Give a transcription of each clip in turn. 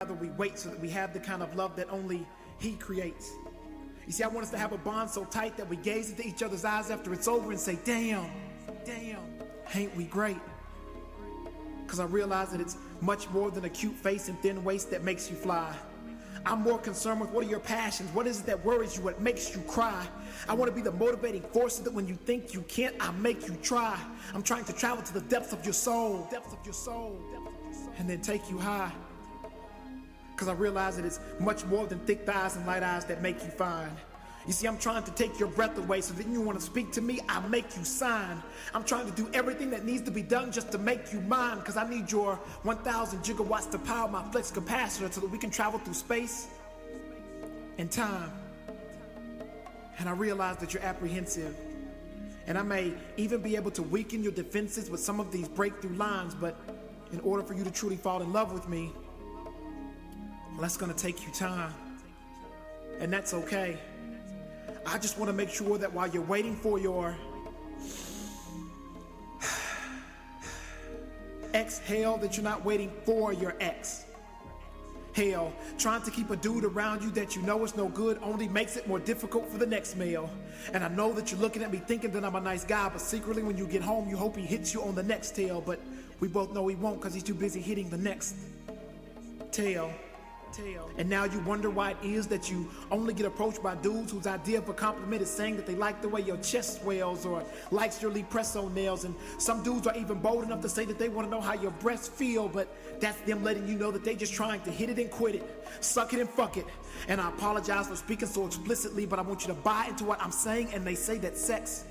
Rather we wait so that we have the kind of love that only He creates. You see, I want us to have a bond so tight that we gaze into each other's eyes after it's over and say, damn, ain't we great? Because I realize that it's much more than a cute face and thin waist that makes you fly. I'm more concerned with what are your passions, what is it that worries you, what makes you cry. I want to be the motivating force so that when you think you can't, I make you try. I'm trying to travel to the depths of your soul, and then take you high. Because I realize that it's much more than thick thighs and light eyes that make you fine. You see, I'm trying to take your breath away so that you want to speak to me, I make you sign. I'm trying to do everything that needs to be done just to make you mine, because I need your 1,000 gigawatts to power my flex capacitor so that we can travel through space and time. And I realize that you're apprehensive, and I may even be able to weaken your defenses with some of these breakthrough lines, but in order for you to truly fall in love with me, well, that's gonna take you time, and that's okay. I just want to make sure that while you're waiting for your exhale, that you're not waiting for your ex. Hell, trying to keep a dude around you that you know is no good only makes it more difficult for the next male. And I know that you're looking at me thinking that I'm a nice guy, but secretly when you get home, you hope he hits you on the next tail. But we both know he won't, because he's too busy hitting the next tail. And now you wonder why it is that you only get approached by dudes whose idea of a compliment is saying that they like the way your chest swells or likes your Lee Presso nails. And some dudes are even bold enough to say that they want to know how your breasts feel, but that's them letting you know that they just trying to hit it and quit it, suck it and fuck it. And I apologize for speaking so explicitly, but I want you to buy into what I'm saying. And they say that sex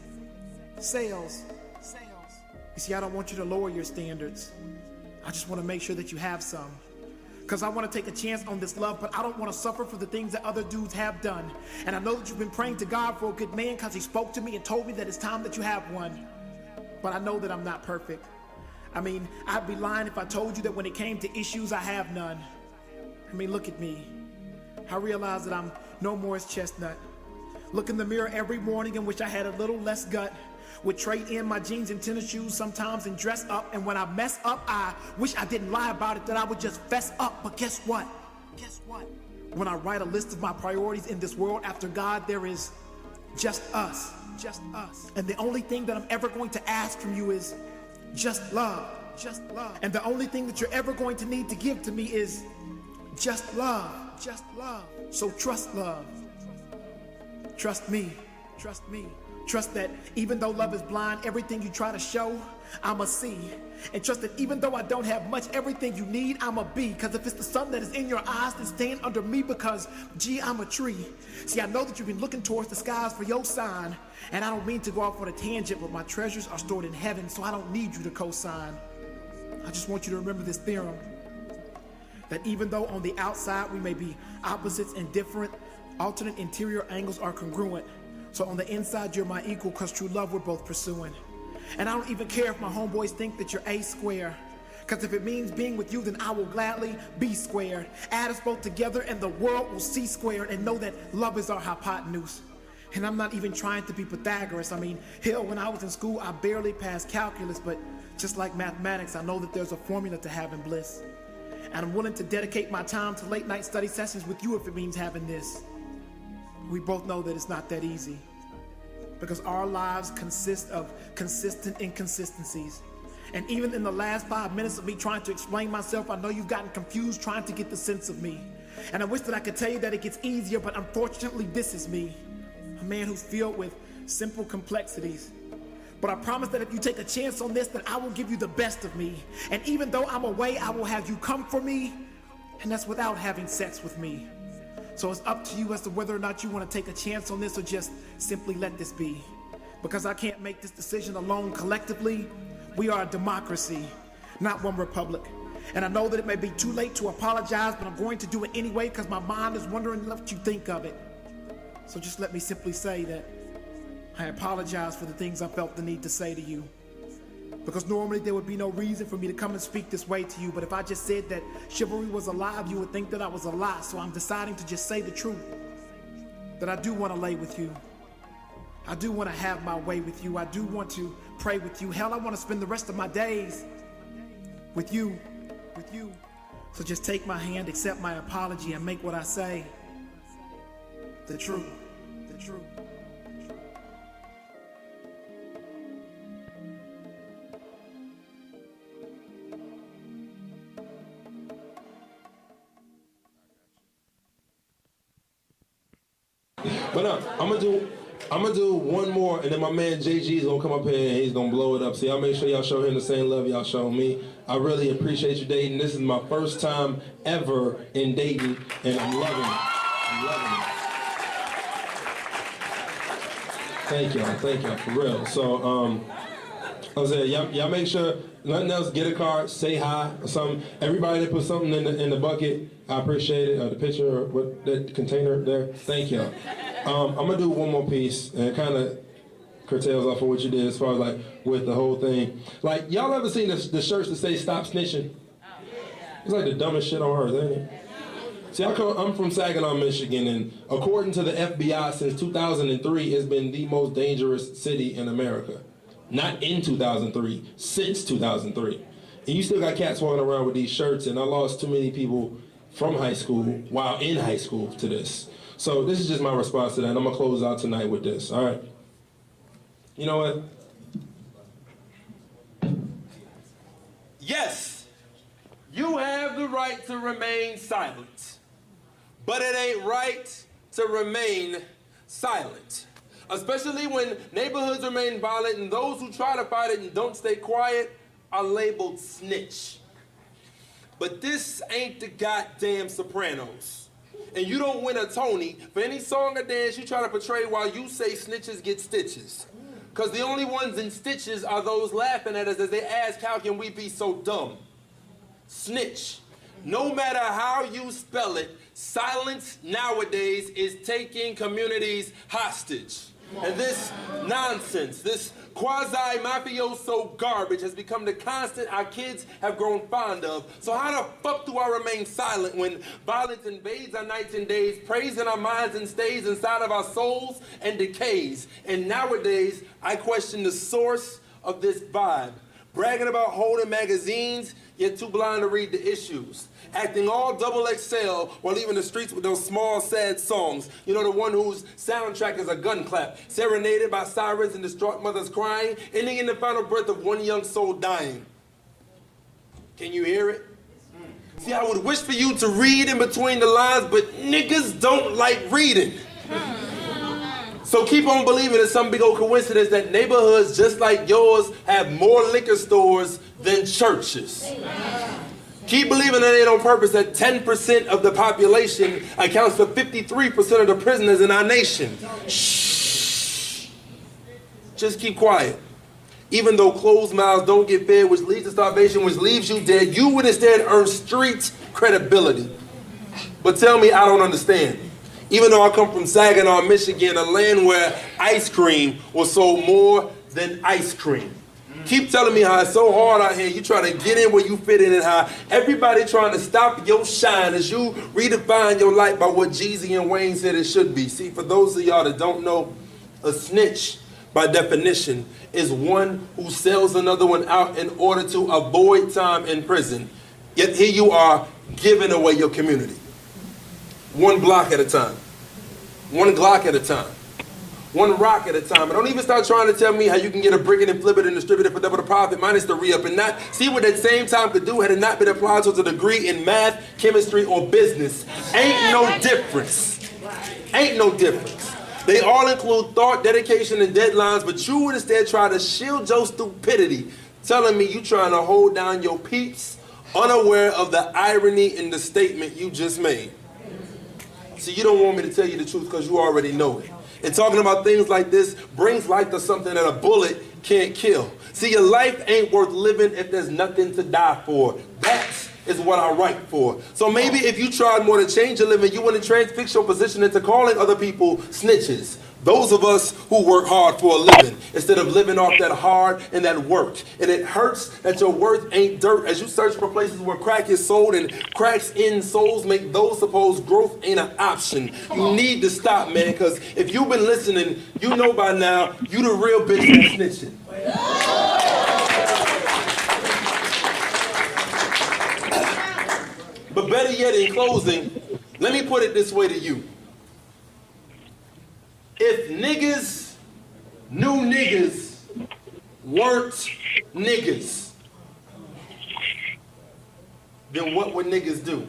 sells. You see, I don't want you to lower your standards. I just want to make sure that you have some. Because I want to take a chance on this love, but I don't want to suffer for the things that other dudes have done. And I know that you've been praying to God for a good man, because he spoke to me and told me that it's time that you have one. But I know that I'm not perfect. I mean, I'd be lying if I told you that when it came to issues, I have none. I mean, look at me. I realize that I'm no more as Chestnut. Look in the mirror every morning and wish I had a little less gut. Would trade in my jeans and tennis shoes sometimes and dress up. And when I mess up, I wish I didn't lie about it, that I would just fess up. But guess what? When I write a list of my priorities in this world after God, there is just us. And the only thing that I'm ever going to ask from you is just love. And the only thing that you're ever going to need to give to me is just love. So trust love. Trust me. Trust that even though love is blind, everything you try to show, I'ma see. And trust that even though I don't have much, everything you need, I'ma be. Because if it's the sun that is in your eyes, then stand under me, because, gee, I'm a tree. See, I know that you've been looking towards the skies for your sign. And I don't mean to go off on a tangent, but my treasures are stored in heaven, so I don't need you to co-sign. I just want you to remember this theorem. That even though on the outside we may be opposites and different, alternate interior angles are congruent. So on the inside, you're my equal, because true love we're both pursuing. And I don't even care if my homeboys think that you're A square. Because if it means being with you, then I will gladly be squared. Add us both together and the world will see squared, and know that love is our hypotenuse. And I'm not even trying to be Pythagoras. I mean, hell, when I was in school, I barely passed calculus. But just like mathematics, I know that there's a formula to having bliss. And I'm willing to dedicate my time to late night study sessions with you if it means having this. We both know that it's not that easy, because our lives consist of consistent inconsistencies. And even in the last 5 minutes of me trying to explain myself, I know you've gotten confused trying to get the sense of me. And I wish that I could tell you that it gets easier, but unfortunately this is me, a man who's filled with simple complexities. But I promise that if you take a chance on this, that I will give you the best of me. And even though I'm away, I will have you come for me, and that's without having sex with me. So it's up to you as to whether or not you want to take a chance on this, or just simply let this be. Because I can't make this decision alone. Collectively, we are a democracy, not one republic. And I know that it may be too late to apologize, but I'm going to do it anyway, because my mind is wondering what you think of it. So just let me simply say that I apologize for the things I felt the need to say to you. Because normally there would be no reason for me to come and speak this way to you. But if I just said that chivalry was alive, you would think that I was a lie. So I'm deciding to just say the truth. That I do want to lay with you. I do want to have my way with you. I do want to pray with you. Hell, I want to spend the rest of my days with you. So just take my hand, accept my apology, and make what I say the truth. The truth. But I'm gonna do one more, and then my man JG's gonna come up here and he's gonna blow it up. So y'all make sure y'all show him the same love y'all show me. I really appreciate you, Dayton. This is my first time ever in Dayton, and I'm loving it. I'm loving it. Thank y'all, for real. So I was saying, y'all make sure nothing else. Get a card, say hi or something. Everybody that put something in the bucket, I appreciate it. The picture or what that container there. Thank y'all. I'm gonna do one more piece, and it kind of curtails off of what you did as far as like with the whole thing. Like y'all ever seen the shirts that say "Stop Snitching"? It's like the dumbest shit on earth, ain't it? See, I'm from Saginaw, Michigan, and according to the FBI, since 2003, it's been the most dangerous city in America. Not in 2003, since 2003. And you still got cats walking around with these shirts, and I lost too many people from high school while in high school to this. So this is just my response to that, and I'm gonna close out tonight with this, all right? You know what? Yes, you have the right to remain silent, but it ain't right to remain silent. Especially when neighborhoods remain violent and those who try to fight it and don't stay quiet are labeled snitch. But this ain't the goddamn Sopranos. And you don't win a Tony for any song or dance you try to portray while you say snitches get stitches. Because the only ones in stitches are those laughing at us as they ask, how can we be so dumb? Snitch. No matter how you spell it, silence nowadays is taking communities hostage. And this nonsense, this quasi-mafioso garbage has become the constant our kids have grown fond of. So how the fuck do I remain silent when violence invades our nights and days, preys in our minds and stays inside of our souls and decays? And nowadays, I question the source of this vibe. Bragging about holding magazines, yet too blind to read the issues. Acting all double XL while leaving the streets with those small, sad songs. You know, the one whose soundtrack is a gun clap, serenaded by sirens and distraught mothers crying, ending in the final breath of one young soul dying. Can you hear it? See, I would wish for you to read in between the lines, but niggas don't like reading. So keep on believing it's some big old coincidence that neighborhoods just like yours have more liquor stores than churches. Keep believing that it ain't on purpose that 10% of the population accounts for 53% of the prisoners in our nation. Shh. Just keep quiet. Even though closed mouths don't get fed, which leads to starvation, which leaves you dead, you would instead earn street credibility. But tell me I don't understand. Even though I come from Saginaw, Michigan, a land where ice cream was sold more than ice cream. Keep telling me how it's so hard out here. You try to get in where you fit in and how everybody trying to stop your shine as you redefine your life by what Jeezy and Wayne said it should be. See, for those of y'all that don't know, a snitch, by definition, is one who sells another one out in order to avoid time in prison. Yet here you are giving away your community. One block at a time. One Glock at a time. One rock at a time. And don't even start trying to tell me how you can get a brick and flip it and distribute it for double the profit minus the re-up and not see what that same time could do had it not been applied to a degree in math, chemistry, or business. Ain't no difference. Ain't no difference. They all include thought, dedication, and deadlines, but you would instead try to shield your stupidity, telling me you trying to hold down your peeps, unaware of the irony in the statement you just made. See, you don't want me to tell you the truth because you already know it. And talking about things like this brings life to something that a bullet can't kill. See, your life ain't worth living if there's nothing to die for. That is what I write for. So maybe if you tried more to change your living, you want to transfix your position into calling other people snitches. Those of us who work hard for a living instead of living off that hard and that work. And it hurts that your worth ain't dirt as you search for places where crack is sold and cracks in souls make those supposed growth ain't an option. You need to stop, man, because if you've been listening, you know by now you the real bitch that's snitching. But better yet, in closing, let me put it this way to you. If niggas knew niggas weren't niggas, then what would niggas do?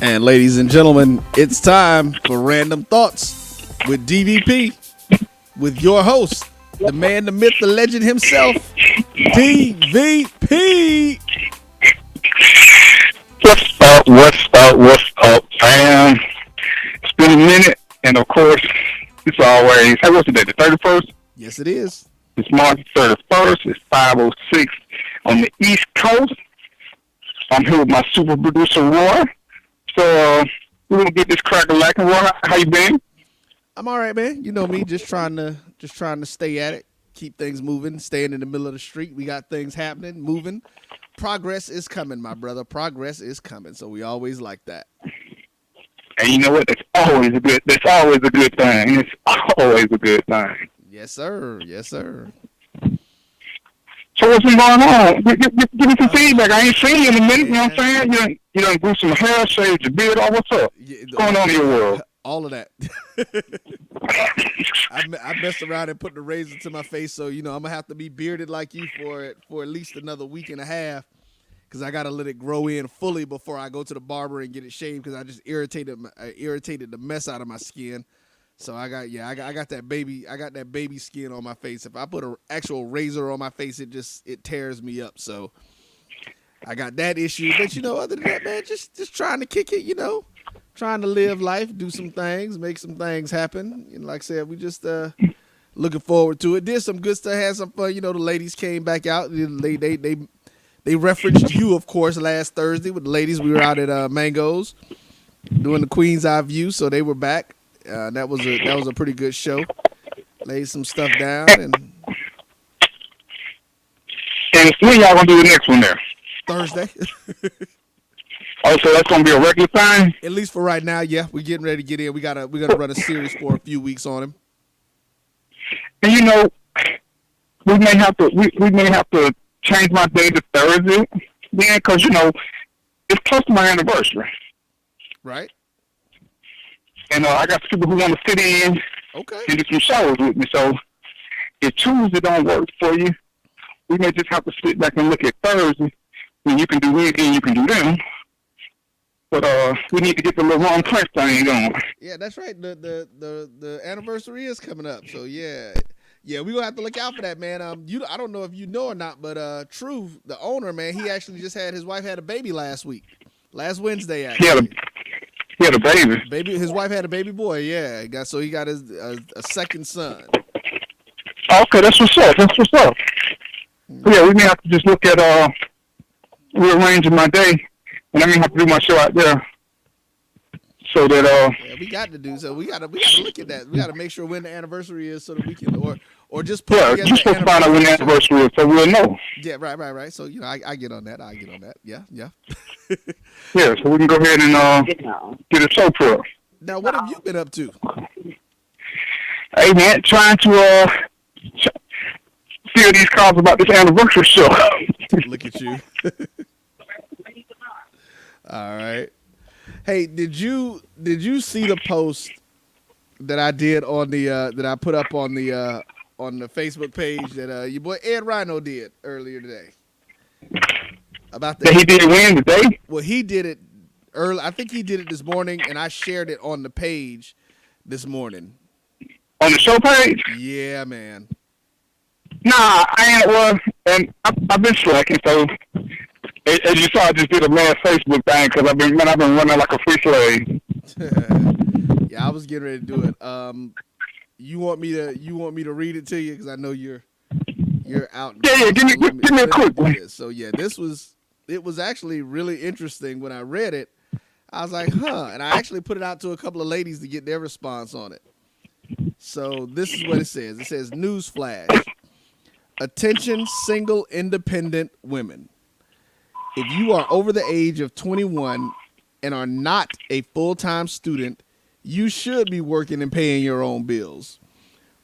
And ladies and gentlemen, it's time for Random Thoughts with DvP, with your host, the man, the myth, the legend himself, DvP. What's up, fam? It's been a minute, and of course, it's always, hey, what's the day, the 31st? Yes, it is. It's March 31st. It's 5:06 on the East Coast. I'm here with my super producer, Roy. So we're gonna get this cracker lacking. Roy, how you been? I'm all right, man. You know me, just trying to stay at it, keep things moving, staying in the middle of the street. We got things happening, moving. Progress is coming, my brother. Progress is coming. So we always like that. And you know what? That's always a good thing. It's always a good thing. Yes, sir. Yes, sir. So what's been going on? Give me some feedback. I ain't seen you in a minute. You know what I'm saying? You done grew some hair, shaved your beard. All what's up? What's going on in your world? All of that. I messed around and put the razor to my face, so I'm gonna have to be bearded like you for at least another week and a half, because I gotta let it grow in fully before I go to the barber and get it shaved, because I just irritated the mess out of my skin. So I got that baby skin on my face. If I put an actual razor on my face, it tears me up. So I got that issue. But other than that, man, just trying to kick it, trying to live life, do some things, make some things happen. And like I said, we just looking forward to it. Did some good stuff, had some fun. The ladies came back out. They referenced you, of course, last Thursday with the ladies. We were out at Mango's doing the Queen's Eye View, so they were back. That was a pretty good show. Laid some stuff down, and when y'all gonna do the next one there? Thursday. Oh, so that's gonna be a regular time? At least for right now, yeah. We're getting ready to get in. We're gonna run a series for a few weeks on him. And we may have to change my day to Thursday, then, because it's close to my anniversary. Right. And I got people who want to sit in and do some shows with me. So if Tuesday don't work for you, we may just have to sit back and look at Thursday. When you can do it and you can do them. But we need to get the little wrong press thing going. Yeah, that's right. The anniversary is coming up. So yeah, we're gonna have to look out for that, man. I don't know if you know or not, but True, the owner, man, he actually just his wife had a baby last Wednesday actually. He had a baby. His wife had a baby boy. Yeah, he got a second son. Okay, that's what's up. Yeah, we may have to just look at rearranging my day, and I may have to do my show out there. So that yeah, we got to do so. We gotta look at that. We gotta make sure when the anniversary is, so that we can or just put you're supposed to find out when the anniversary is, so we'll know. Yeah, right. So I get on that. I get on that. Yeah. Yeah, so we can go ahead and get a show for us. Now, what have you been up to? Hey man, trying to fill these calls about this anniversary show. Look at you. All right. Hey, did you see the post that I did on the that I put up on the Facebook page that your boy Ed Rhino did earlier today? About that he did it when today? Well, he did it early. I think he did it this morning, and I shared it on the page this morning. On the show page? Yeah, man. Nah, I ain't. Well, and I've been slacking, so as you saw, I just did a mad Facebook thing because I've been running like a free slave. Yeah, I was getting ready to do it. You want me to read it to you because I know you're out. Yeah. Give me a quick one. So yeah, it was actually really interesting when I read it. I was like, huh, and I actually put it out to a couple of ladies to get their response on it. So this is what it says. It says, newsflash. Attention, single, independent women. If you are over the age of 21 and are not a full-time student, you should be working and paying your own bills.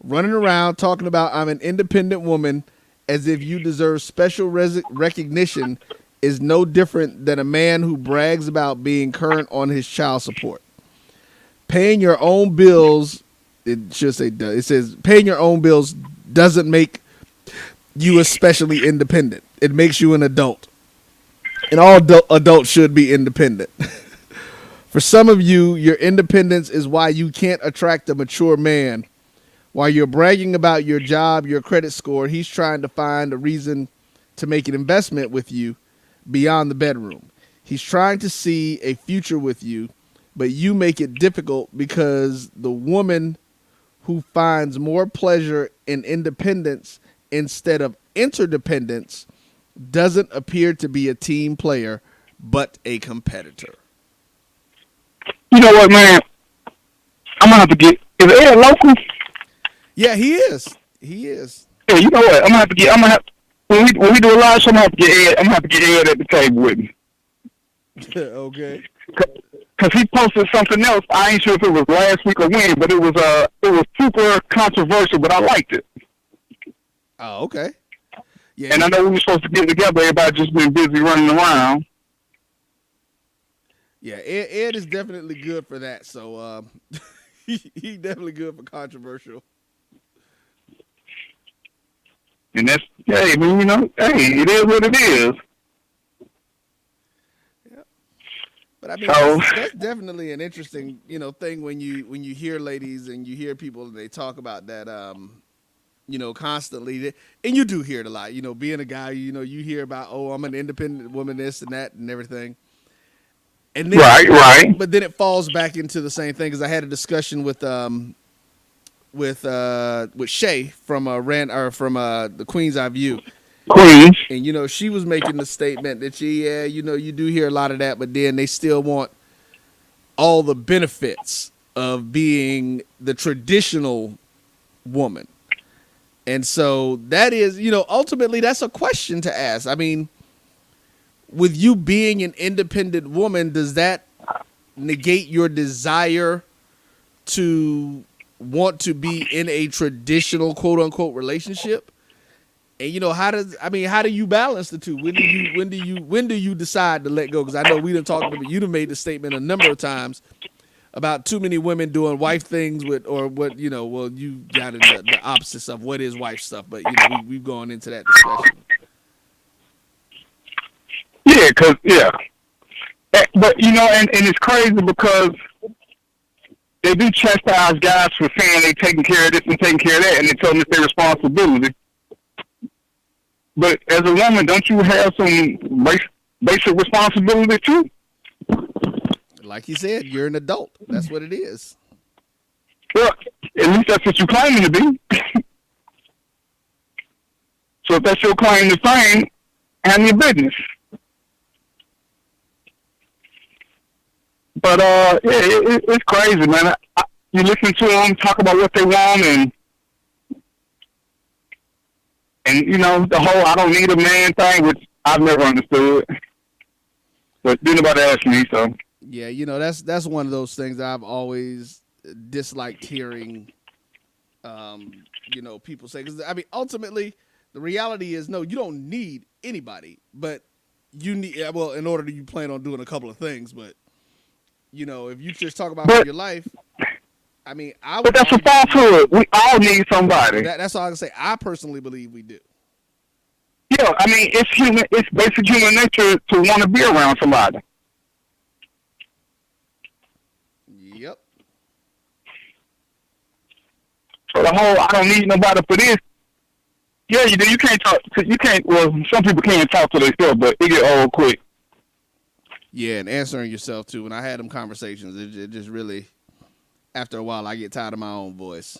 Running around talking about I'm an independent woman as if you deserve special recognition is no different than a man who brags about being current on his child support. Paying your own bills, it says paying your own bills doesn't make you especially independent. It makes you an adult. And all adults should be independent. For some of you, your independence is why you can't attract a mature man. While you're bragging about your job, your credit score, he's trying to find a reason to make an investment with you beyond the bedroom. He's trying to see a future with you, but you make it difficult because the woman who finds more pleasure in independence instead of interdependence doesn't appear to be a team player, but a competitor. You know what, man? I'm gonna have to get. Is Ed local? Yeah, he is. He is. Yeah, you know what? I'm gonna have when we do a live show. I'm gonna have to get Ed at the table with me. Okay. Cause he posted something else. I ain't sure if it was last week or when, but it was super controversial, but I liked it. Oh, okay. Yeah. And I know we were supposed to get together. Everybody just been busy running around. Yeah, Ed is definitely good for that. So he definitely good for controversial. And that's, hey, I mean, you know, hey, it is what it is. Yeah. But I mean, that's definitely an interesting, thing when you hear ladies and you hear people and they talk about that, constantly. And you do hear it a lot. Being a guy, you hear about, oh, I'm an independent woman, this and that and everything. And then, right. But then it falls back into the same thing because I had a discussion with Shay from the Queen's Eye View. Queens. And she was making the statement that you do hear a lot of that, but then they still want all the benefits of being the traditional woman. And so that is, ultimately that's a question to ask. I mean, with you being an independent woman, does that negate your desire to want to be in a traditional quote unquote relationship? And how do you balance the two? When do you decide to let go? Because I know we done talked about, you done made the statement a number of times about too many women doing wife things with, or what, well, you got into the opposites of what is wife stuff, but we've gone into that discussion. Yeah, but and it's crazy because they do chastise guys for saying they taking care of this and taking care of that, and they tell them it's their responsibility. But as a woman, don't you have some basic responsibility too? Like you said, you're an adult. That's what it is. Well, at least that's what you're claiming to be. So if that's your claim to fame, handle your business. But it's crazy, man. You listen to them talk about what they want, and the whole "I don't need a man" thing, which I've never understood. But didn't nobody ask me, so. Yeah, that's one of those things that I've always disliked hearing. People say, because I mean, ultimately, the reality is, no, you don't need anybody, but you need. Well, in order to, you plan on doing a couple of things, but. If you just talk about your life, I mean, but that's a falsehood. We all need somebody. That's all I can say. I personally believe we do. Yeah, I mean, it's human. It's basic human nature to want to be around somebody. Yep. So the whole "I don't need nobody for this." Yeah, you do. You can't talk. You can't. Well, some people can't talk to themselves, but it get old quick. Yeah, and answering yourself too. When I had them conversations, it just really, after a while, I get tired of my own voice.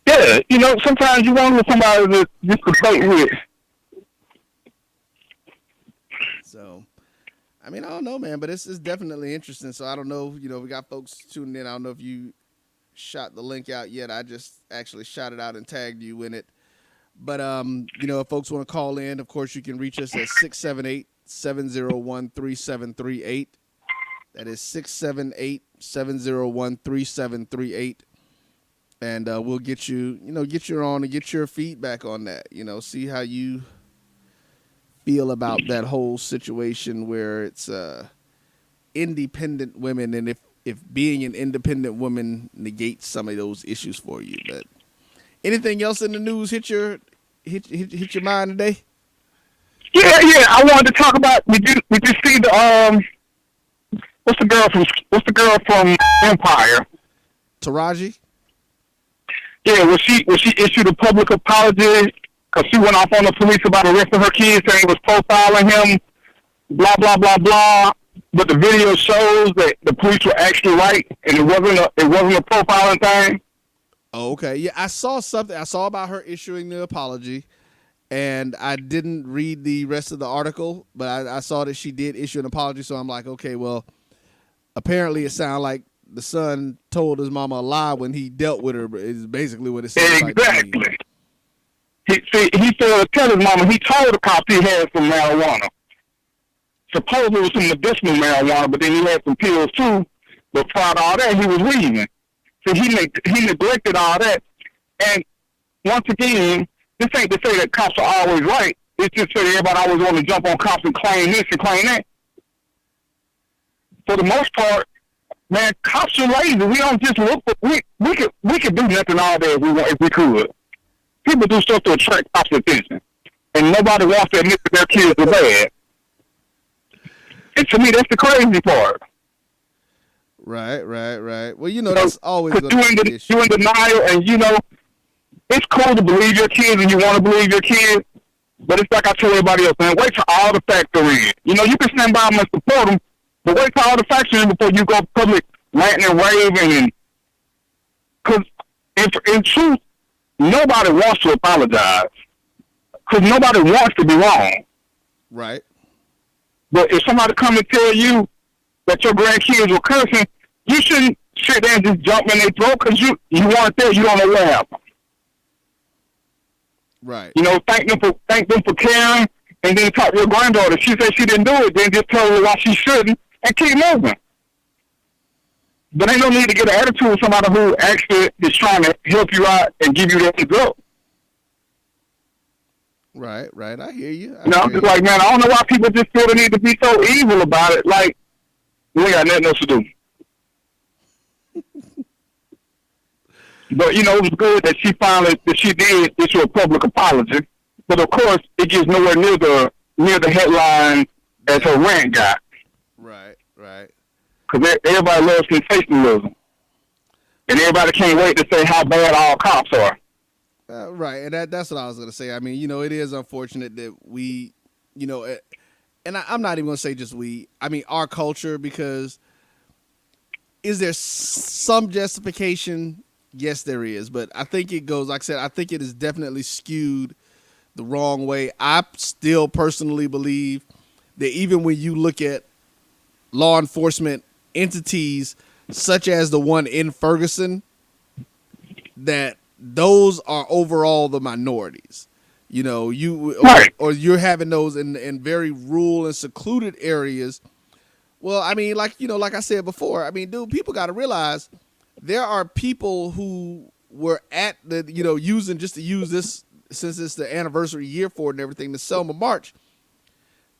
Yeah, sometimes you want somebody to just debate with. So, I mean, I don't know, man, but it's definitely interesting. So I don't know, we got folks tuning in. I don't know if you shot the link out yet. I just actually shot it out and tagged you in it. But you know, if folks want to call in, of course, you can reach us at 678-701-3738. That is 678-701-3738. And we'll get you on and get your feedback on that. You know, see how you feel about that whole situation where it's independent women, and if being an independent woman negates some of those issues for you. But anything else in the news hit your mind today? Yeah. I wanted to talk about. We just see the what's the girl from Empire? Taraji. Yeah, was she issued a public apology because she went off on the police about arresting her kids, saying he was profiling him, blah blah blah blah. But the video shows that the police were actually right, and it wasn't a profiling thing. Oh, okay. Yeah, I saw something. I saw about her issuing the apology, and I didn't read the rest of the article, but I saw that she did issue an apology. So I'm like, okay, well, apparently it sounded like the son told his mama a lie when he dealt with her. Is basically what it sounds like. Exactly. He said to tell his mama he told the cops he had some marijuana. Supposedly it was some medicinal marijuana, but then he had some pills too. But prior to all that, he was weaving. So he neglected all that. And once again, this ain't to say that cops are always right. It's just that everybody always want to jump on cops and claim this and claim that. For the most part, man, cops are lazy. We don't just look for, we could do nothing all day if we could. People do stuff to attract cops' attention. And nobody wants to admit that their kids are bad. And to me, that's the crazy part. Right. Well, you know, that's always you're in denial, and you know, it's cool to believe your kids and you want to believe your kids, but it's like I tell everybody else, man, wait till all the facts are in. You know, you can stand by them and support them, but wait till all the facts are in before you go public ranting and raving. Because in truth, nobody wants to apologize. Because nobody wants to be wrong. Right. But if somebody come and tell you that your grandkids were cursing, you shouldn't sit there and just jump in their throat because you weren't there. You don't know what happened. Right. You know, thank them for caring, and then talk to your granddaughter. She said she didn't do it, then just tell her why she shouldn't, and keep moving. But ain't no need to get an attitude with somebody who actually is trying to help you out and give you that heads up. Right. I hear you. I'm just like, man, I don't know why people just feel the need to be so evil about it. Like, we ain't got nothing else to do. But, you know, it was good that she did issue a public apology. But, of course, it gets nowhere near the headline as her rant got. Right. Because everybody loves sensationalism. And everybody can't wait to say how bad all cops are. Right, and that's what I was going to say. I mean, you know, it is unfortunate that we, you know, and I'm not even going to say just we, I mean, our culture, because is there some justification? Yes, there is. But I think it goes, like I said, I think it is definitely skewed the wrong way. I still personally believe that even when you look at law enforcement entities such as the one in Ferguson, that those are overall the minorities. You know, or you're having those in very rural and secluded areas. Well, I mean, like, you know, like I said before, I mean, dude, people got to realize there are people who were at the, you know, just to use this since it's the anniversary year for it and everything, the Selma March.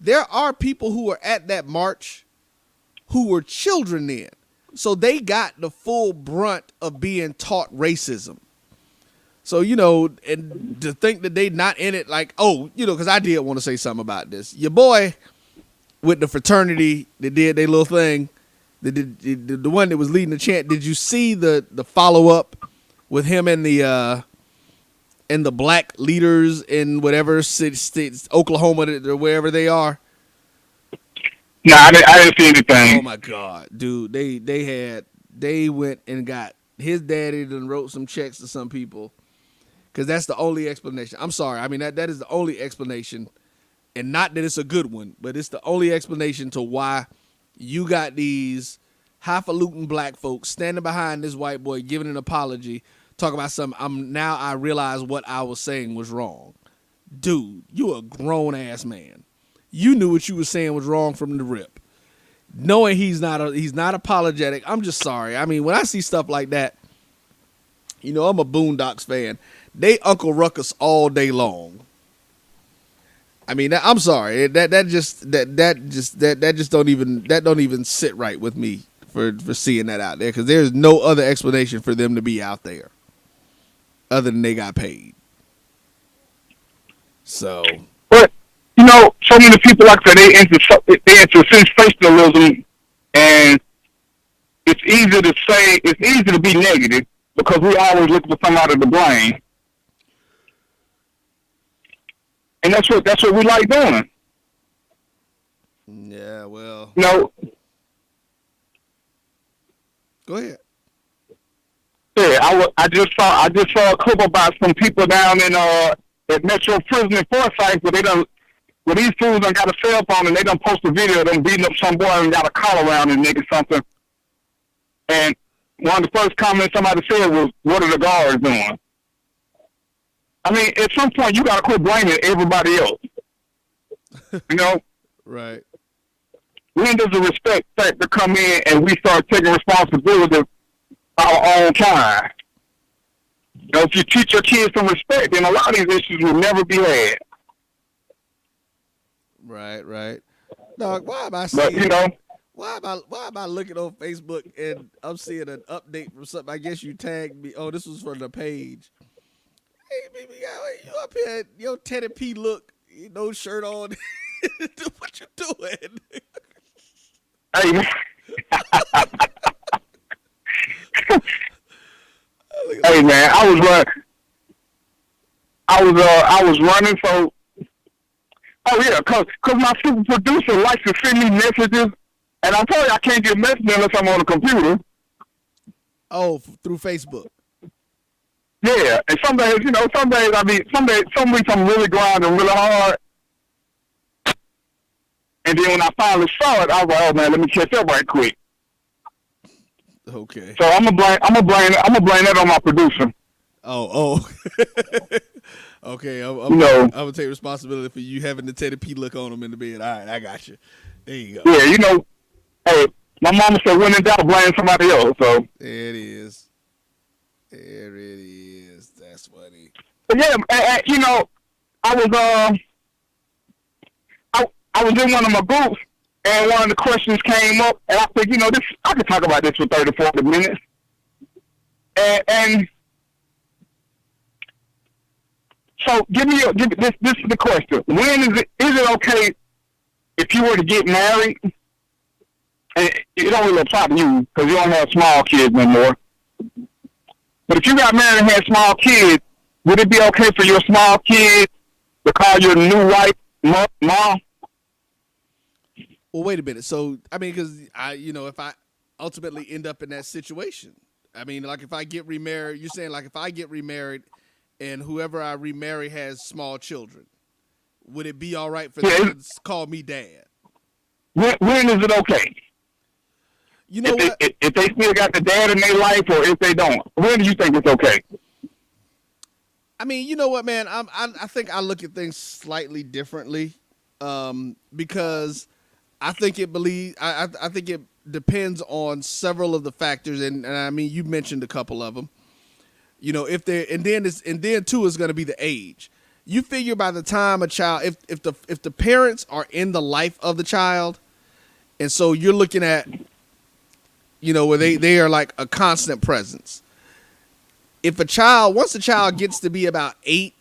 There are people who were at that march who were children then. So they got the full brunt of being taught racism. So, you know, and to think that they not in it, like, oh, you know, because I did want to say something about this. Your boy with the fraternity that did their little thing, the one that was leading the chant, did you see the follow-up with him and the black leaders in whatever states, Oklahoma or wherever they are? No, I didn't see anything. Oh, my God, dude. They went and got his daddy and wrote some checks to some people. Because that's the only explanation. I'm sorry. I mean, that is the only explanation. And not that it's a good one, but it's the only explanation to why you got these highfalutin black folks standing behind this white boy giving an apology talk about something. I realize what I was saying was wrong. Dude, you a grown ass man. You knew what you were saying was wrong from the rip. Knowing he's not apologetic. I'm just sorry. I mean, when I see stuff like that, you know, I'm a Boondocks fan. They Uncle Ruckus all day long. I mean, I'm sorry. That just don't even sit right with me for seeing that out there, because there's no other explanation for them to be out there other than they got paid. So, but you know, so many people, like I said, they into sensationalism, and it's easy to be negative because we always look for somebody to blame. And that's what we like doing. Yeah, well. No. Go ahead. Yeah, I just saw a clip about some people down in at Metro Prison in Forsyth where these fools done got a cell phone and they done post a video of them beating up some boy and got a collar around his neck or something. And one of the first comments somebody said was, "What are the guards doing?" I mean, at some point, you got to quit blaming everybody else. You know? Right. When does the respect factor come in and we start taking responsibility of our own kind? You know, if you teach your kids some respect, then a lot of these issues will never be had. Right. Dog, why am I seeing... But, you know... Why am I looking on Facebook and I'm seeing an update from something? I guess you tagged me. Oh, this was from the page. Hey, baby, you up here, your Teddy P look, no shirt on. What you doing? Hey, man. Hey, man, I was running, so, oh yeah, cause my super producer likes to send me messages, and I told you I can't get messages unless I'm on the computer. Oh, through Facebook. Yeah, and some days, you know, some weeks I'm really grinding really hard. And then when I finally saw it, I was like, oh man, let me catch up right quick. Okay. So I'm gonna blame that on my producer. Oh. Okay, I'm gonna take responsibility for you having the Teddy P look on him in the bed. All right, I got you. There you go. Yeah, you know, hey, my mama said when in doubt, blame somebody else. So there it is. There it is. That's funny. But yeah, and, you know, I was in one of my groups, and one of the questions came up, and I said, you know, I could talk about this for 30, 40 minutes. And so this is the question. When is it okay if you were to get married, and it don't really apply to you because you don't have small kids no more, but if you got married and had small kids, would it be okay for your small kid to call your new wife mom? Well, wait a minute. So, I mean, because if I ultimately end up in that situation, I mean, like if I get remarried, you're saying like if I get remarried and whoever I remarry has small children, would it be all right for them to call me dad? When is it okay? You know what? If they still got the dad in their life, or if they don't, when do you think it's okay? I mean, you know what, man? I think I look at things slightly differently, because I think it depends on several of the factors, and I mean, you mentioned a couple of them. You know, and then too is going to be the age. You figure by the time a child, if the parents are in the life of the child, and so you're looking at, you know, where they are like a constant presence. Once a child gets to be about 8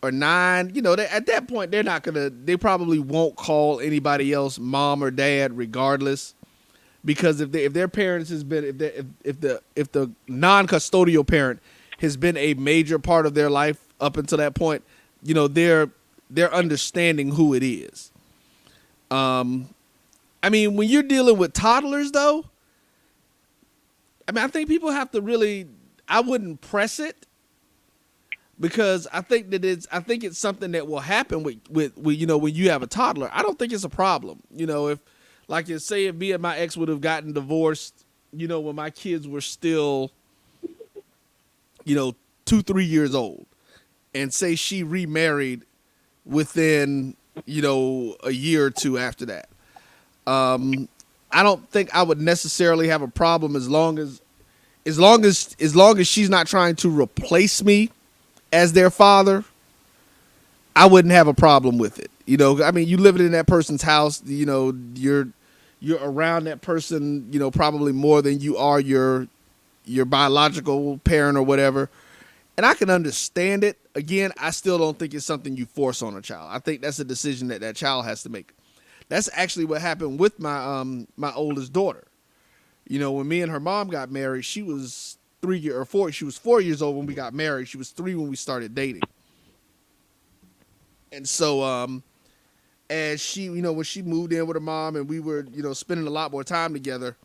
or 9, you know, at that point they probably won't call anybody else mom or dad regardless, because if their parents has been if the non-custodial parent has been a major part of their life up until that point, you know, they're understanding who it is. I mean, when you're dealing with toddlers though, I mean, I think people have to really, I wouldn't press it, because I think it's something that will happen with you know, when you have a toddler. I don't think it's a problem. You know, if me and my ex would have gotten divorced, you know, when my kids were still 2-3 years old, and say she remarried within, a year or two after that. I don't think I would necessarily have a problem as long as she's not trying to replace me as their father. I wouldn't have a problem with it. You living in that person's house, you're around that person, probably more than you are your biological parent or whatever. And I can understand it. Again, I still don't think it's something you force on a child. I think that's a decision that child has to make. That's actually what happened with my oldest daughter. When me and her mom got married, she was 4 years old when we got married. She was 3 when we started dating. And so as she, when she moved in with her mom and we were, spending a lot more time together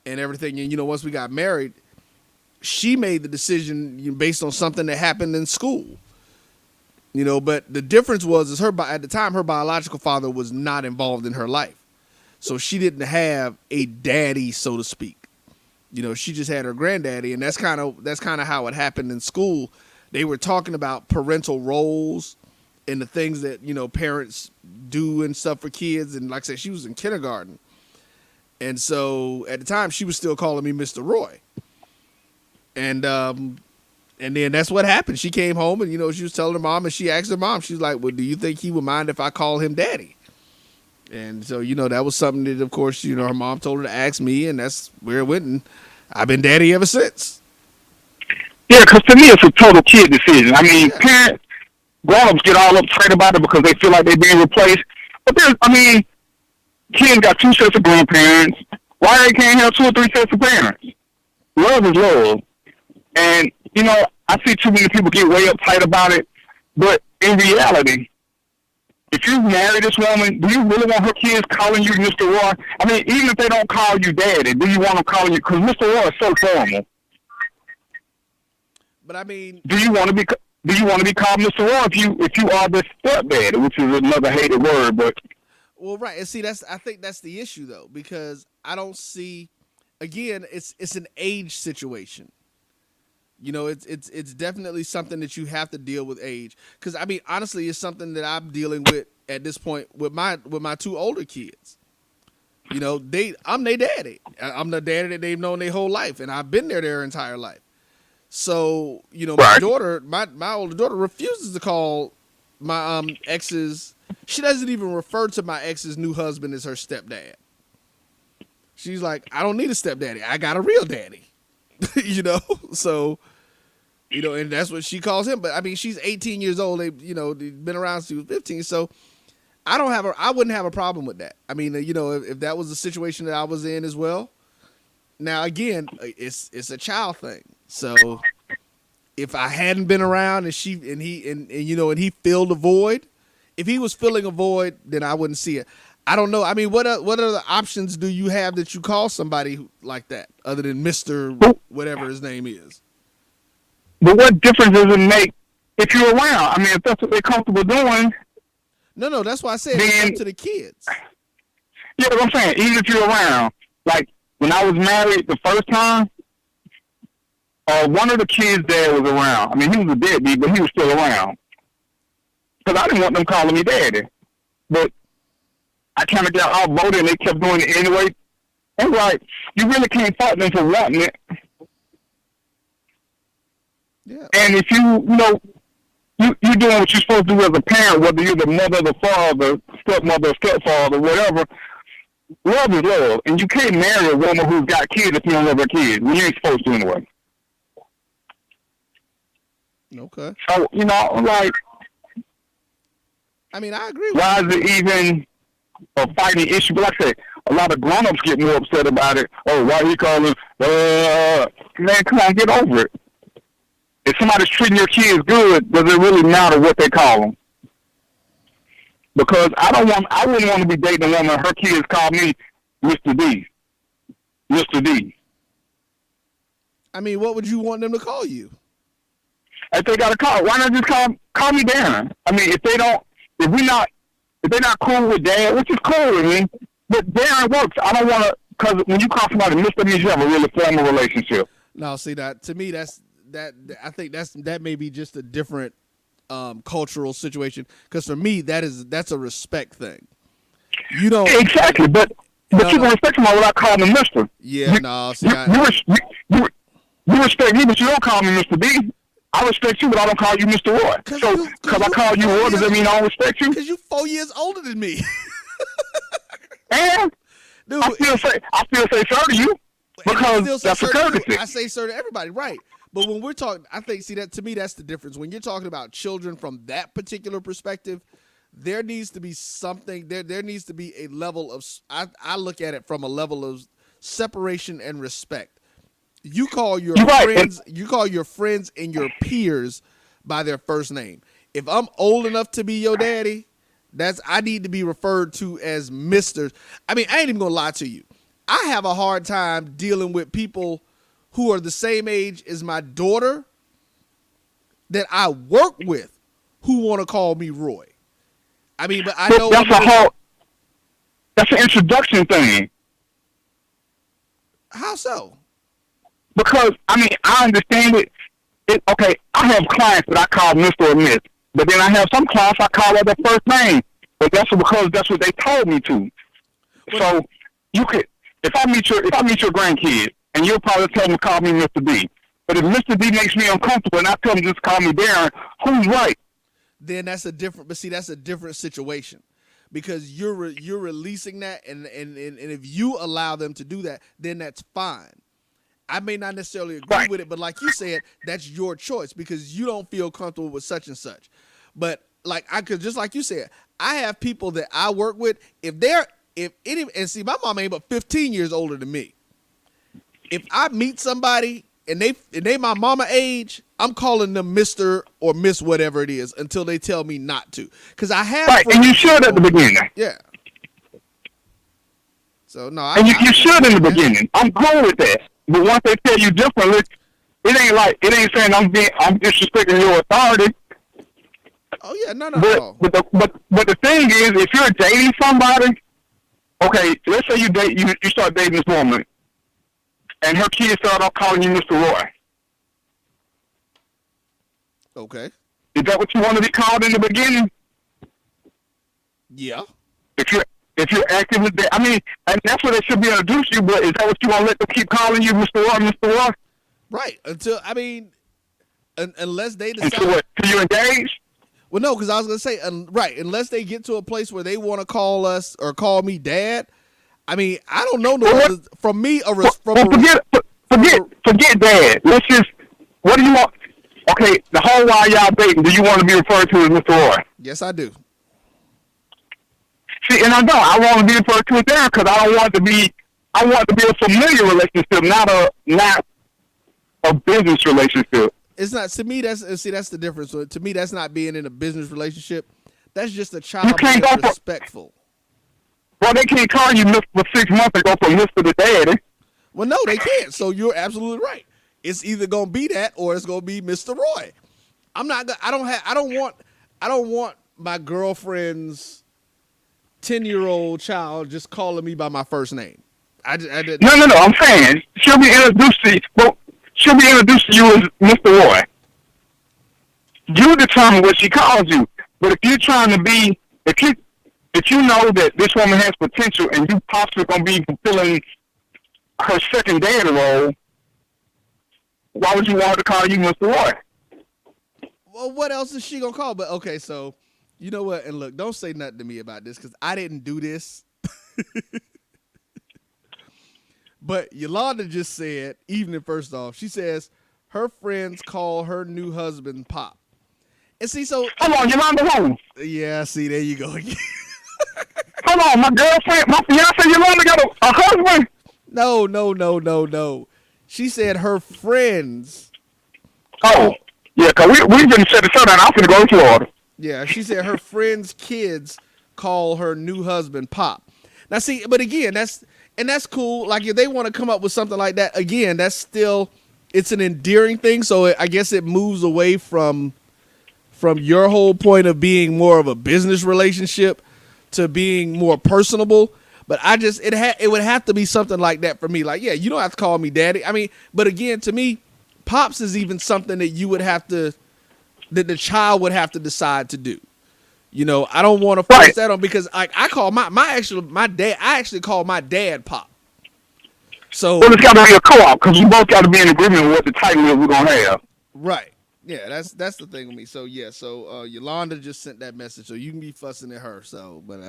and everything, and once we got married, she made the decision based on something that happened in school. But the difference was at the time her biological father was not involved in her life. So she didn't have a daddy, so to speak. She just had her granddaddy, and that's kind of how it happened in school. They were talking about parental roles and the things that, parents do and stuff for kids. And like I said, she was in kindergarten. And so at the time she was still calling me Mr. Roy. And then that's what happened. She came home and, she was telling her mom, and she asked her mom, she was like, well, do you think he would mind if I call him daddy? And so, that was something that, of course, her mom told her to ask me, and that's where it went. And I've been daddy ever since. Yeah, because to me, it's a total kid decision. Parents, grown-ups get all upset about it because they feel like they're being replaced. But kids got 2 sets of grandparents. Why they can't have 2 or 3 sets of parents? Love is love. And, I see too many people get way uptight about it. But in reality, if you marry this woman, do you really want her kids calling you Mr. Roy? Even if they don't call you daddy, do you want them calling you? Because Mr. Roy is so formal. But do you want to be called Mr. Roy if you are the stepdaddy, which is another hated word? But well, right, and see, I think that's the issue though, because I don't see. Again, it's an age situation. It's definitely something that you have to deal with age. Because honestly, it's something that I'm dealing with at this point with my 2 older kids. I'm their daddy. I'm the daddy that they've known their whole life, and I've been there their entire life. So my daughter, my older daughter, refuses to call my ex's. She doesn't even refer to my ex's new husband as her stepdad. She's like, I don't need a stepdaddy. I got a real daddy. So, and that's what she calls him. But she's 18 years old. They've been around since she was 15. So I wouldn't have a problem with that. If that was the situation that I was in as well. Now, again, it's a child thing. So if I hadn't been around and he filled a void, if he was filling a void, then I wouldn't see it. I don't know. What other options do you have that you call somebody like that other than Mr. whatever his name is? But what difference does it make if you're around? If that's what they're comfortable doing. No, that's why I said it's up to the kids. Yeah, what I'm saying, even if you're around, like when I was married the first time, one of the kids' dad was around. He was a deadbeat, but he was still around. Because I didn't want them calling me daddy. But I kind of got outvoted, and they kept doing it anyway. And like, you really can't fault them for wanting it. Yeah. And if you're doing what you're supposed to do as a parent, whether you're the mother, the father, stepmother, stepfather, whatever, love is love. And you can't marry a woman who's got kids if you don't love her kids. You ain't supposed to anyway. Okay. So, like, I agree with why is it even a fighting issue? But like I said, a lot of grown-ups get more upset about it. Oh, why he calling? Man, come on, get over it. If somebody's treating your kids good, does it really matter what they call them? Because I wouldn't want to be dating a woman. Her kids call me Mr. D. Mr. D. What would you want them to call you? If they got a call, why not just call me Darren? If they're not cool with Dad, which is cool with me, but Darren works. I don't want to, because when you call somebody Mr. means you have a really formal relationship. No, see that to me, I think that may be just a different cultural situation. Because for me, that's a respect thing. You don't exactly, but you can respect him without calling him Mister. Yeah, no. See, you respect me, but you don't call me Mr. B. I respect you, but I don't call you Mr. Roy. So, because I call you Roy, does that mean I don't respect you? Because you're 4 years older than me. And dude, I still say sir to you because that's a courtesy. I say sir to everybody, right? But when we're talking, I think, see, that to me, that's the difference. When you're talking about children from that particular perspective, there needs to be something. There needs to be a level of. I look at it from a level of separation and respect. You call your friends. You call your friends and your peers by their first name. If I'm old enough to be your daddy, I need to be referred to as Mr. I mean, I ain't even gonna lie to you. I have a hard time dealing with people who are the same age as my daughter that I work with who want to call me Roy. I mean, but I know that's an introduction thing. How so? Because I mean, I understand it. Okay, I have clients that I call Mr. or Miss, but then I have some clients I call by their first name. But that's because that's what they told me to. So you could, if I meet your grandkid, and you'll probably tell them to call me Mr. D. But if Mr. D makes me uncomfortable, and I tell them just call me Darren, who's right? Then that's a different situation, because you're releasing that, and if you allow them to do that, then that's fine. I may not necessarily agree with it, but like you said, that's your choice because you don't feel comfortable with such and such. But like just like you said, I have people that I work with. And see, my mom ain't but 15 years older than me. If I meet somebody and they my mama age, I'm calling them Mr. or Miss whatever it is until they tell me not to. Because I have and you should at the beginning. Yeah. So no, you should in the beginning. I'm cool with that. But once they tell you differently, it ain't saying I'm disrespecting your authority. Oh yeah, no. But the thing is, if you're dating somebody, okay, let's say you start dating this woman, and her kids start off calling you Mr. Roy. Okay. Is that what you want to be called in the beginning? Yeah. If you're active with that, I mean, and that's what they should be introduced to you, but is that what you want to let them keep calling you Mr. Roy, Mr. Roy? Right. Unless they decide. Until what? Till you engage? Well, no, because I was going to say, right, unless they get to a place where they want to call us or call me dad. I mean, I don't know from me. Forget dad. Let's just, what do you want? Okay, the whole while y'all dating, do you want to be referred to as Mr. Roy? Yes, I do. See, and I don't. I want to be referred to as Darren because I want it to be a familiar relationship, not a business relationship. It's not, to me, that's the difference. So to me, that's not being in a business relationship. That's just a child being respectful. Well, they can't call you Mr. for 6 months and go from Mr. to Daddy. Well, no, they can't. So you're absolutely right. It's either gonna be that or it's gonna be Mr. Roy. I don't want my girlfriend's 10-year-old child just calling me by my first name. I didn't. No. I'm saying she'll be introduced to you. Well, she'll be introduced to you as Mr. Roy. You determine what she calls you. But if you're trying to be, if you know that this woman has potential and you possibly gonna be fulfilling her second daddy role, why would you want her to call you Mr. Roy? Well, what else is she gonna call? But okay, so you know what? And look, don't say nothing to me about this because I didn't do this. But Yolanda just said, evening first off, she says her friends call her new husband Pop. And see, so hold on, Yolanda who? Yeah, see, there you go again. Hold on, my girlfriend, my fiance Yolanda got a husband? No. She said her friends. Oh, yeah, because we didn't set the show down. I'm going to go to Florida. Yeah, she said her friends' kids call her new husband Pop. Now, see, but again, that's cool. Like, if they want to come up with something like that, again, that's still, it's an endearing thing. So I guess it moves away from your whole point of being more of a business relationship to being more personable. But it would have to be something like that for me. Like, yeah, you don't have to call me daddy. I mean, but again, to me, pops is even something that you would have to, that the child would have to decide to do. You know, I don't want to force that on, because I call my dad. I actually call my dad Pop. So it's got to be a co-op, because we both got to be in agreement with what the title is we're gonna have. Right. Yeah, that's the thing with me. So yeah, so Yolanda just sent that message, so you can be fussing at her. So, but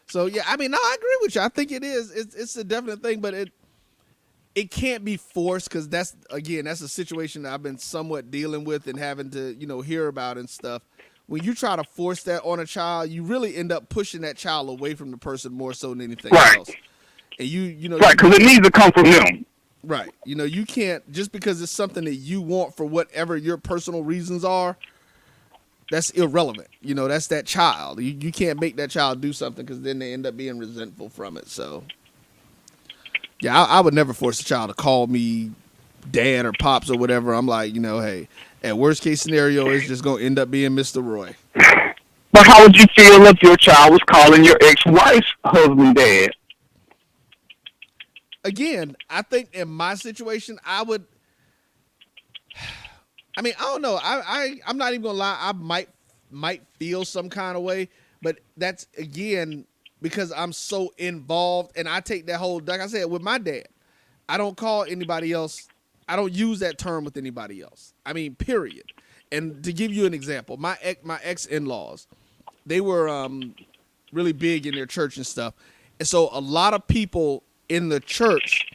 So yeah, I mean, no, I agree with you. I think it is. It's a definite thing, but it can't be forced, because that's a situation that I've been somewhat dealing with and having to, you know, hear about and stuff. When you try to force that on a child, you really end up pushing that child away from the person more so than anything else. And you know, right, because it needs to come from them. Right. You know, you can't, just because it's something that you want for whatever your personal reasons are, that's irrelevant. You know, that's that child. You can't make that child do something, because then they end up being resentful from it. So, yeah, I would never force a child to call me dad or pops or whatever. I'm like, you know, hey, at worst case scenario, it's just going to end up being Mr. Roy. But how would you feel if your child was calling your ex-wife's husband dad? Again, I think in my situation, I would. I mean, I don't know. I'm not even gonna lie. I might feel some kind of way, but that's again because I'm so involved, and I take that whole, like I said, with my dad. I don't call anybody else. I don't use that term with anybody else. I mean, period. And to give you an example, my ex-in-laws, they were really big in their church and stuff, and so a lot of people in the church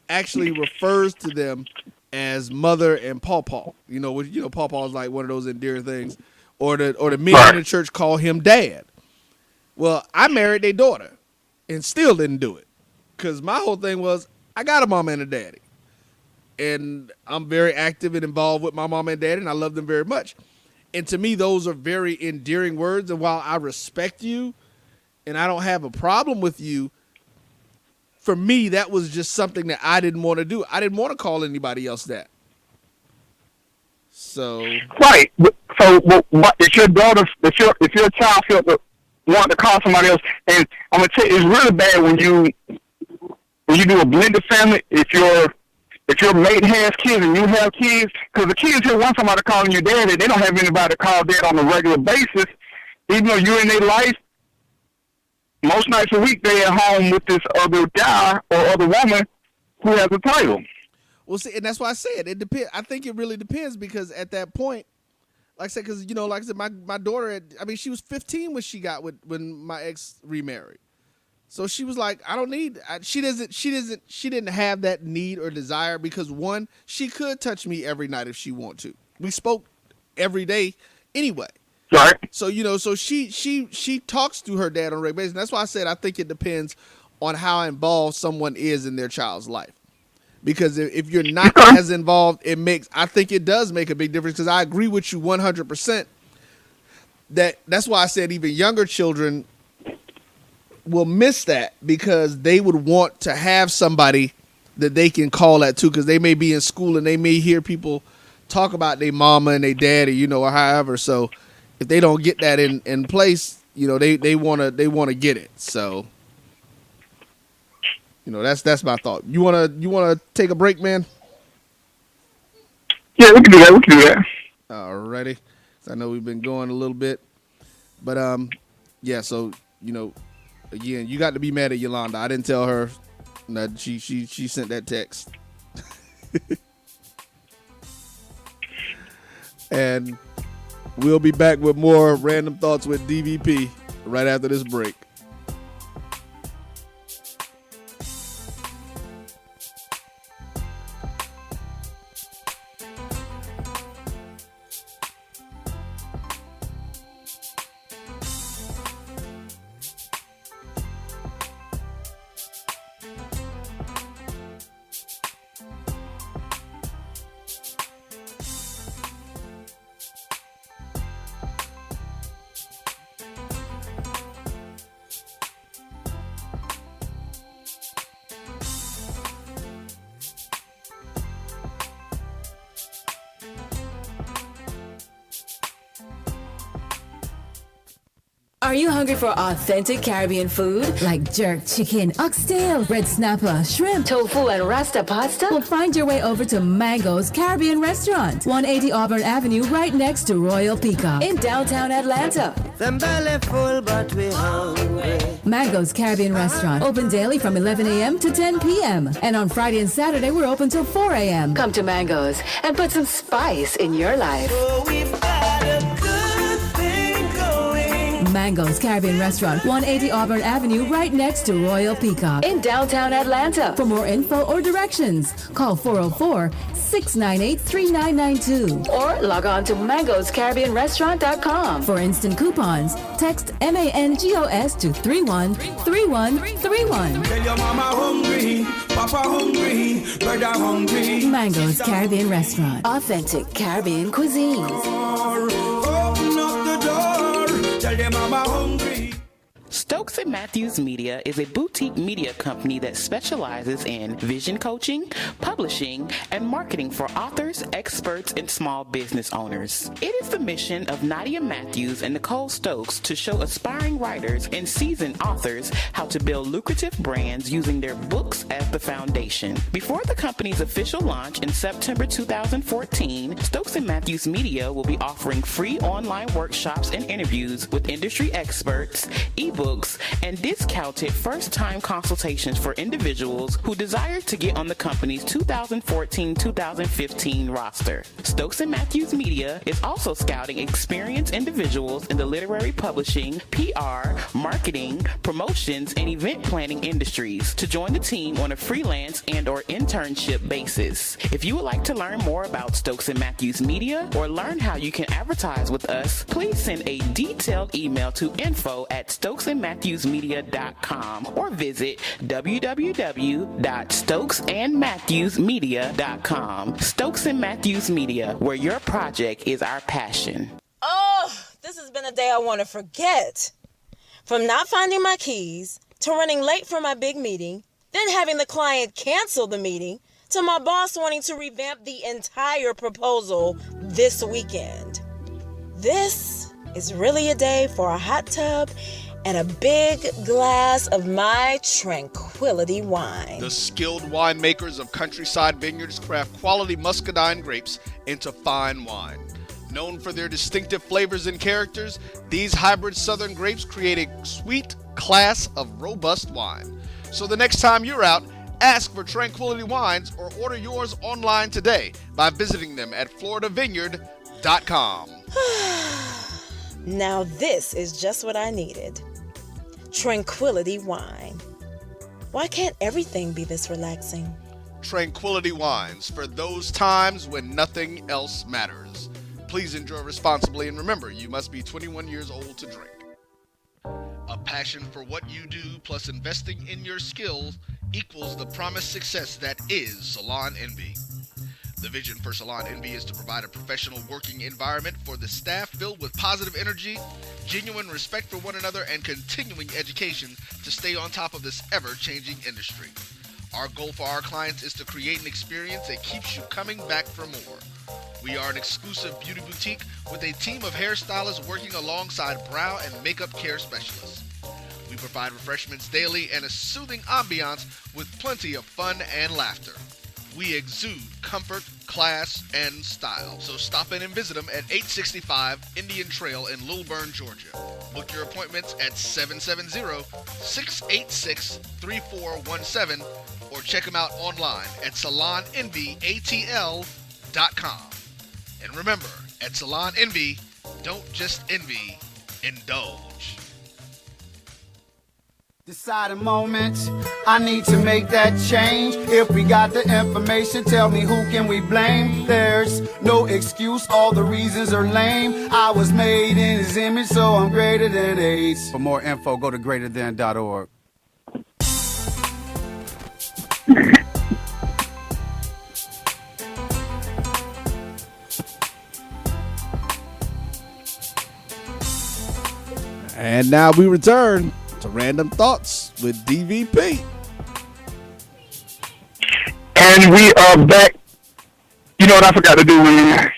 actually refers to them as mother and pawpaw. You know, pawpaw is like one of those endearing things. Or the men in the church call him dad. Well, I married their daughter and still didn't do it, because my whole thing was, I got a mama and a daddy, and I'm very active and involved with my mama and daddy, and I love them very much. And to me, those are very endearing words. And while I respect you and I don't have a problem with you, for me, that was just something that I didn't want to do. I didn't want to call anybody else that. So right. So if your daughter, if your child want to call somebody else, and I'm gonna tell you, it's really bad when you do a blended family. If your mate has kids and you have kids, because the kids here want somebody calling you daddy, they don't have anybody to call dad on a regular basis, even though you're in their life. Most nights a week, they're at home with this other guy or other woman who has a title. Well, see, and that's why I said it depends. I think it really depends, because at that point, like I said, because like I said, my daughter, she was 15 when when my ex remarried. So she was like, I don't need. She didn't have that need or desire, because one, she could touch me every night if she wanted to. We spoke every day anyway. Right. So, so she talks to her dad on a regular basis. And that's why I said I think it depends on how involved someone is in their child's life. Because if you're not as involved, I think it does make a big difference, because I agree with you 100%. That's why I said even younger children will miss that, because they would want to have somebody that they can call that too, because they may be in school and they may hear people talk about their mama and their daddy, or however. So if they don't get that in place, they want to get it. So, that's my thought. You want to take a break, man? Yeah, we can do that. Alrighty. So I know we've been going a little bit, but yeah. So again, you got to be mad at Yolanda. I didn't tell her that she sent that text. And we'll be back with more Random Thoughts with DvP right after this break. Are you hungry for authentic Caribbean food like jerk chicken, oxtail, red snapper, shrimp, tofu, and rasta pasta? Well, find your way over to Mango's Caribbean Restaurant, 180 Auburn Avenue, right next to Royal Peacock in downtown Atlanta. Them belly full, but we hungry. Mango's Caribbean Restaurant, open daily from 11 a.m. to 10 p.m. And on Friday and Saturday, we're open till 4 a.m. Come to Mango's and put some spice in your life. Oh, we've got a good thing going. Mango's Caribbean Restaurant, 180 Auburn Avenue, right next to Royal Peacock in downtown Atlanta. For more info or directions, call 404-698-3992 or log on to mangoscaribbeanrestaurant.com. For instant coupons, text MANGOS to 313131. Tell your mama hungry, papa hungry, brother hungry. Mango's Caribbean Restaurant, authentic Caribbean cuisines. Open up the door, tell your mama hungry. Stokes and Matthews Media is a boutique media company that specializes in vision coaching, publishing, and marketing for authors, experts, and small business owners. It is the mission of Nadia Matthews and Nicole Stokes to show aspiring writers and seasoned authors how to build lucrative brands using their books as the foundation. Before the company's official launch in September 2014, Stokes and Matthews Media will be offering free online workshops and interviews with industry experts, ebooks, and discounted first-time consultations for individuals who desire to get on the company's 2014-2015 roster. Stokes and Matthews Media is also scouting experienced individuals in the literary publishing, PR, marketing, promotions, and event planning industries to join the team on a freelance and/or internship basis. If you would like to learn more about Stokes and Matthews Media or learn how you can advertise with us, please send a detailed email to info@stokesandmatthewsmedia.com or visit www.stokesandmatthewsmedia.com. Stokes and Matthews Media, where your project is our passion. Oh, this has been a day I want to forget. From not finding my keys, to running late for my big meeting, then having the client cancel the meeting, to my boss wanting to revamp the entire proposal this weekend. This is really a day for a hot tub and a big glass of my tranquility wine. The skilled winemakers of Countryside Vineyards craft quality muscadine grapes into fine wine. Known for their distinctive flavors and characters, these hybrid southern grapes create a sweet class of robust wine. So the next time you're out, ask for Tranquility Wines or order yours online today by visiting them at floridavineyard.com. Now this is just what I needed. Tranquility wine. Why can't everything be this relaxing? Tranquility Wines, for those times when nothing else matters. Please enjoy responsibly, and remember, you must be 21 years old to drink. A passion for what you do plus investing in your skills equals the promised success that is Salon Envy. The vision for Salon Envy is to provide a professional working environment for the staff filled with positive energy, genuine respect for one another, and continuing education to stay on top of this ever-changing industry. Our goal for our clients is to create an experience that keeps you coming back for more. We are an exclusive beauty boutique with a team of hairstylists working alongside brow and makeup care specialists. We provide refreshments daily and a soothing ambiance with plenty of fun and laughter. We exude comfort, class, and style. So stop in and visit them at 865 Indian Trail in Lilburn, Georgia. Book your appointments at 770-686-3417 or check them out online at salonenvyatl.com. And remember, at Salon Envy, don't just envy, indulge. Deciding moments, I need to make that change. If we got the information, tell me who can we blame? There's no excuse, all the reasons are lame. I was made in his image, so I'm greater than AIDS. For more info, go to greaterthan.org. And now we return to Random Thoughts with DvP. And we are back. You know what I forgot to do, man?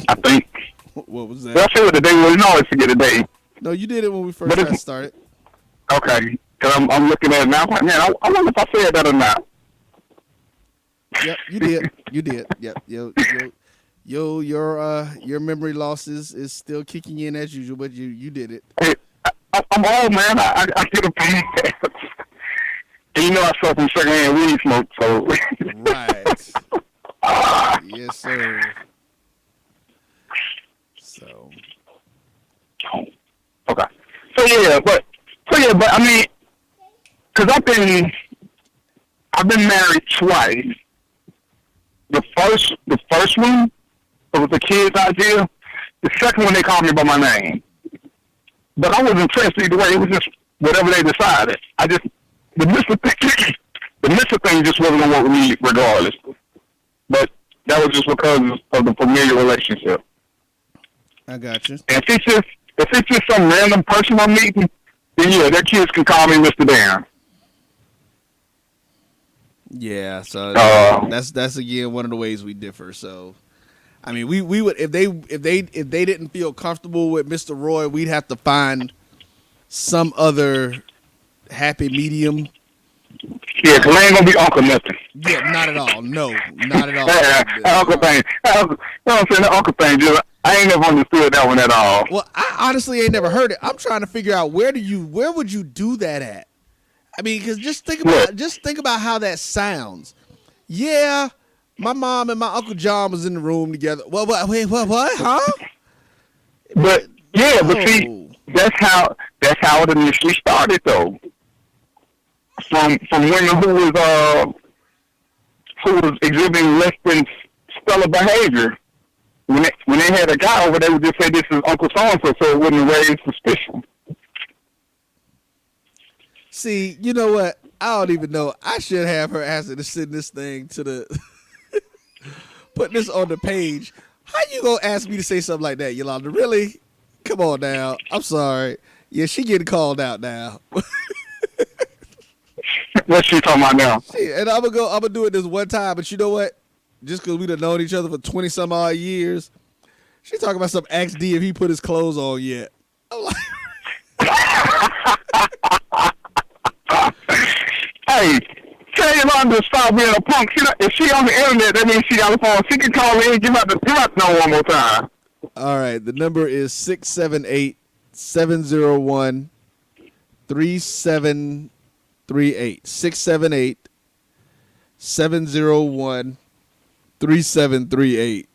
I think. What was that? Well, I say what the day was. You always forget the day. No, you did it when we first got started. Okay, because I'm looking at it now. Man, I wonder if I said that or not. Yep, you did. You did. Yep. Your memory loss is still kicking in as usual, but you did it. Hey, I'm old, man. I get a pain. And you know I suffer from secondhand weed smoke, so. Right. Yes, sir. So. Okay. So yeah, but I mean, because I've been married twice. The first one, it was a kid's idea. The second one, they called me by my name. But I wasn't impressed either way. It was just whatever they decided. The Mr. thing just wasn't gonna work with me regardless. But that was just because of the familiar relationship. I got you. And if it's just some random person I'm meeting, then yeah, their kids can call me Mr. Dan. Yeah, so that's again one of the ways we differ. So, I mean, we would if they didn't feel comfortable with Mr. Roy, we'd have to find some other happy medium. Yeah, because I ain't gonna be Uncle nothing. Yeah, not at all. No, not at all. Uncle thing. You know what I'm saying? The Uncle thing, just, I ain't never understood that one at all. Well, I honestly ain't never heard it. I'm trying to figure out where would you do that at? I mean, because just think about how that sounds. Yeah, my mom and my Uncle John was in the room together. What? Huh? But yeah, but see, that's how it initially started, though. From women who was exhibiting less than stellar behavior. When they had a guy over, they would just say this is Uncle so-and-so, so it wouldn't raise suspicion. See, you know what? I don't even know. I should have her asking to send this thing to the put this on the page. How you gonna ask me to say something like that, Yolanda? Really? Come on now. I'm sorry. Yeah, she getting called out now. What's she talking about now? And I'm gonna do it this one time, but you know what? Just because we done known each other for 20 some odd years, she talking about some ask D if he put his clothes on yet. I'm like, hey, tell Yolanda to stop being a punk. If she on the internet, that means she got a phone. She can call in and give out the number one more time. All right, the number is 678-701-3738. 678-701-3738.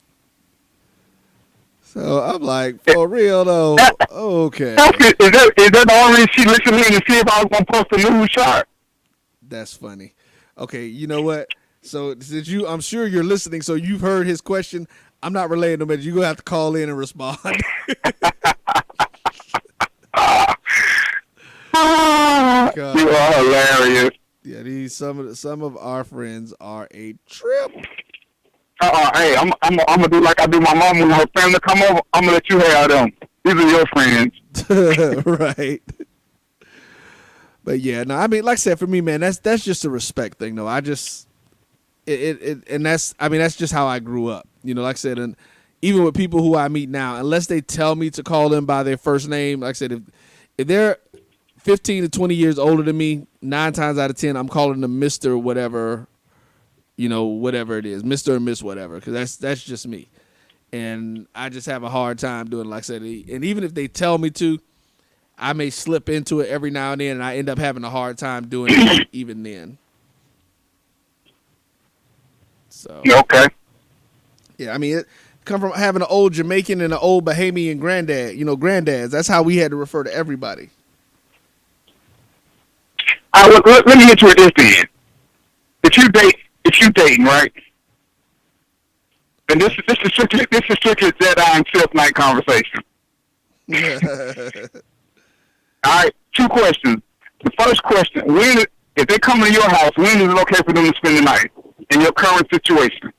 So I'm like, for real though. Okay. Is that the only reason she listened in to see if I was gonna post a news chart? That's funny. Okay, you know what? So since I'm sure you're listening, so you've heard his question. I'm not relaying no message. You're gonna have to call in and respond. You are hilarious. Yeah, some of our friends are a trip. Hey, I'm gonna do like I do my mom when her family come over. I'm gonna let you have them. These are your friends, right? But yeah, no, I mean, like I said, for me, man, that's just a respect thing, though. I just and that's just how I grew up. You know, like I said, and even with people who I meet now, unless they tell me to call them by their first name, like I said, if they're 15 to 20 years older than me, 9 times out of 10, I'm calling them Mr. whatever. You know, whatever it is, Mr. or Miss whatever, because that's just me. And I just have a hard time doing it, like I said. And even if they tell me to, I may slip into it every now and then, and I end up having a hard time doing it even then. So okay. Yeah, I mean, it come from having an old Jamaican and an old Bahamian granddad. You know, granddads. That's how we had to refer to everybody. Let me get you with this then. If you dating, right? And this is strictly Jedi and Sith night conversation. All right, 2 questions. The first question: if they come to your house, when is it okay for them to spend the night in your current situation?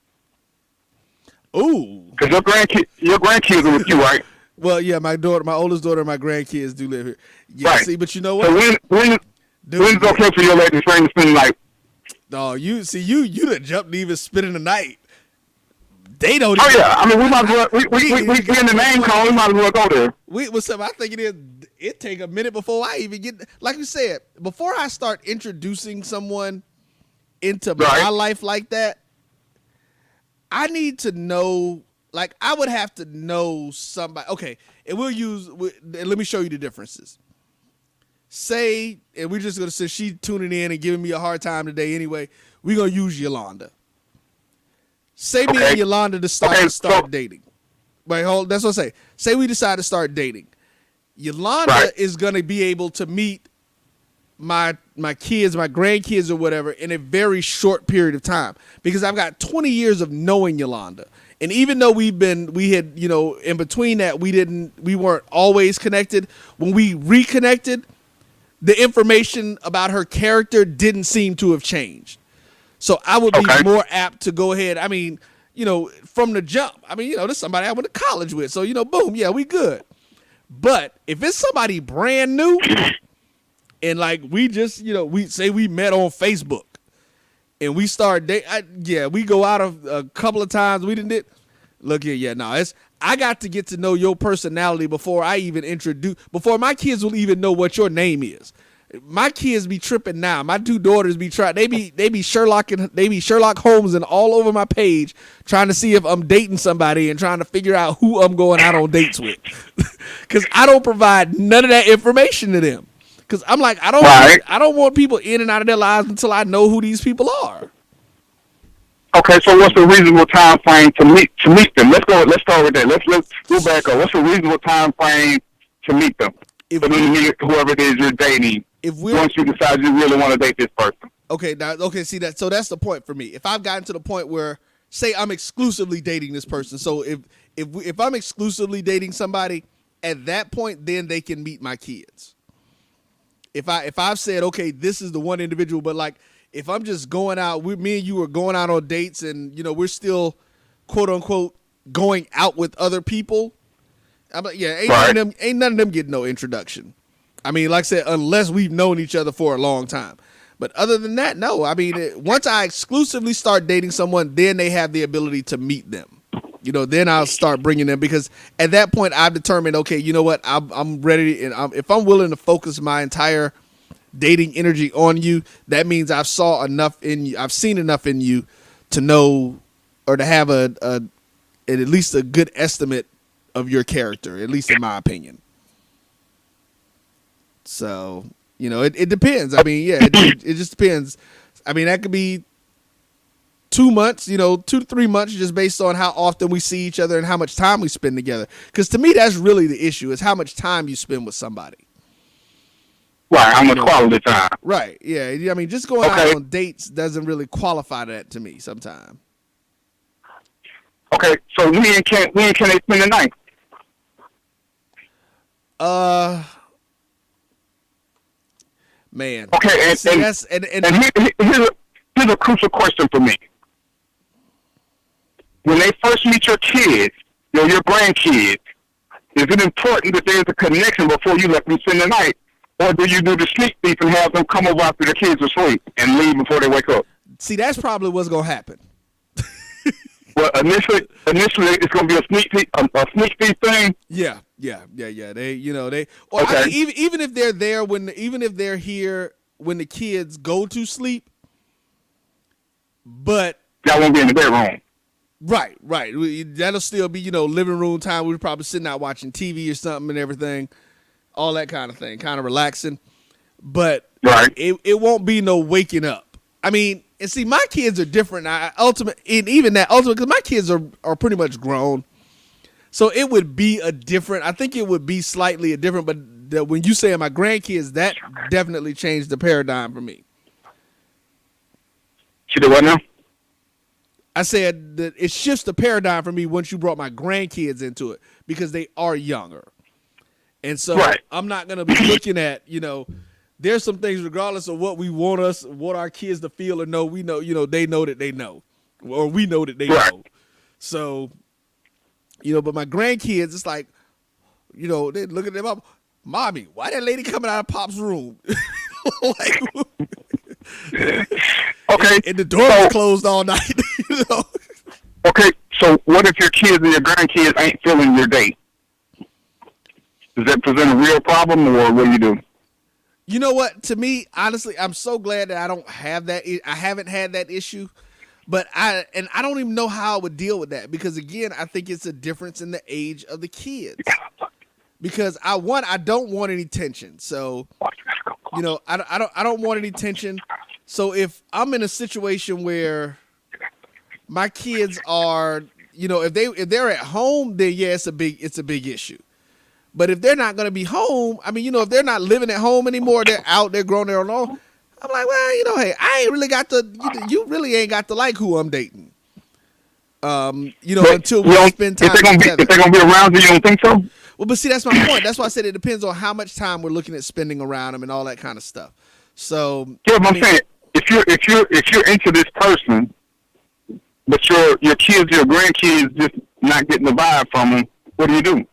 Ooh, because your grandkids are with you, right? Well, yeah, my oldest daughter, and my grandkids do live here. Yeah, right. See, but you know what? So when is it okay for your lady friend to spend the night? No, you done jumped even spending the night. They don't. Oh yeah, I mean we might as well. We in the name call. We might as well go there. What's up? I think it take a minute before I even get. Like you said, before I start introducing someone into my life like that, I need to know. Like I would have to know somebody. Okay, and let me show you the differences. Say, and we're just gonna say she's tuning in and giving me a hard time today. Anyway, we're gonna use Yolanda. Say me and Yolanda to start dating. Wait, hold. That's what I say. Say we decide to start dating. Yolanda is gonna be able to meet my kids, my grandkids, or whatever in a very short period of time because I've got 20 years of knowing Yolanda. And even though we had in between that we weren't always connected. When we reconnected, the information about her character didn't seem to have changed. So I would be more apt to go ahead. I mean, from the jump. I mean, this is somebody I went to college with. So, boom, yeah, we good. But if it's somebody brand new and like we just, we say we met on Facebook and we start dating, we go out a couple of times. We didn't look here. I got to get to know your personality before I even before my kids will even know what your name is. My kids be tripping now. My two daughters be trying. They be Sherlock Holmes and all over my page trying to see if I'm dating somebody and trying to figure out who I'm going out on dates with. Because I don't provide none of that information to them. Because I'm like, I don't want people in and out of their lives until I know who these people are. Okay, so what's a reasonable time frame to meet them? Let's start with that. Let's go back up. What's a reasonable time frame to meet them? Whoever it is you're dating. Once you decide you really want to date this person. Okay, see that. So that's the point for me. If I've gotten to the point where, say, I'm exclusively dating this person. So if I'm exclusively dating somebody, at that point, then they can meet my kids. If I've said, okay, this is the one individual, but like if I'm just going out, me and you are going out on dates, and we're still quote unquote going out with other people. I'm like, ain't none of them getting no introduction. I mean, like I said, unless we've known each other for a long time. But other than that, no. I mean, once I exclusively start dating someone, then they have the ability to meet them. Then I'll start bringing them because at that point I've determined, okay, you know what, I'm ready, and if I'm willing to focus my entire dating energy on you, that means I've seen enough in you to know or to have at least a good estimate of your character, at least in my opinion. So, it depends. I mean, yeah, it just depends. I mean, that could be 2 months, 2 to 3 months, just based on how often we see each other and how much time we spend together. Because to me, that's really the issue, is how much time you spend with somebody. Right, how much quality time. Right, yeah. I mean, just going out on dates doesn't really qualify that to me sometimes. Okay, so when can they spend the night? Man. Okay, here's a crucial question for me. When they first meet your kids, your grandkids, is it important that there's a connection before you let them spend the night? Or do you do the sneak thief and have them come over after the kids are asleep and leave before they wake up? See, that's probably what's going to happen. Well, initially, it's going to be a sneak thief thing. Yeah. They, or okay. I mean, even if they're there even if they're here when the kids go to sleep, but that won't be in the bedroom. Right. That'll still be, living room time. We're probably sitting out watching TV or something and everything, all that kind of thing, kind of relaxing. But it won't be no waking up. I mean, and see, my kids are different. Because my kids are pretty much grown. So it would be I think it would be slightly different, but when you say my grandkids, that definitely changed the paradigm for me. You do what now? I said that it shifts the paradigm for me once you brought my grandkids into it because they are younger. And so I'm not going to be looking at, there's some things regardless of what we want our kids to feel or know, we know, they know that they know, or we know that they know. So, but my grandkids, it's like, they look at them up, mommy, why that lady coming out of Pop's room? Like, okay. And the door was closed all night. Okay, So what if your kids and your grandkids ain't feeling your date? Does that present a real problem, or what do you do? You know what? To me, honestly, I'm so glad that I don't have that. I haven't had that issue, but I don't even know how I would deal with that, because again, I think it's a difference in the age of the kids. Because I don't want any tension. So, you know, I don't want any tension. So if I'm in a situation where my kids are, you know, if they're at home, then yeah, it's a big issue. But if they're not going to be home, I mean, you know, if they're not living at home anymore, they're out, they're grown, they're alone. I'm like, well, you know, hey, I ain't really got to, you really ain't got to like who I'm dating. You know, until we spend time together. If they're going to be around you, you don't think so? Well, but see, that's my point. That's why I said it depends on how much time we're looking at spending around them and all that kind of stuff. So yeah, but I'm saying, if you're into this person, but your kids, your grandkids, just not getting the vibe from them, what do you do?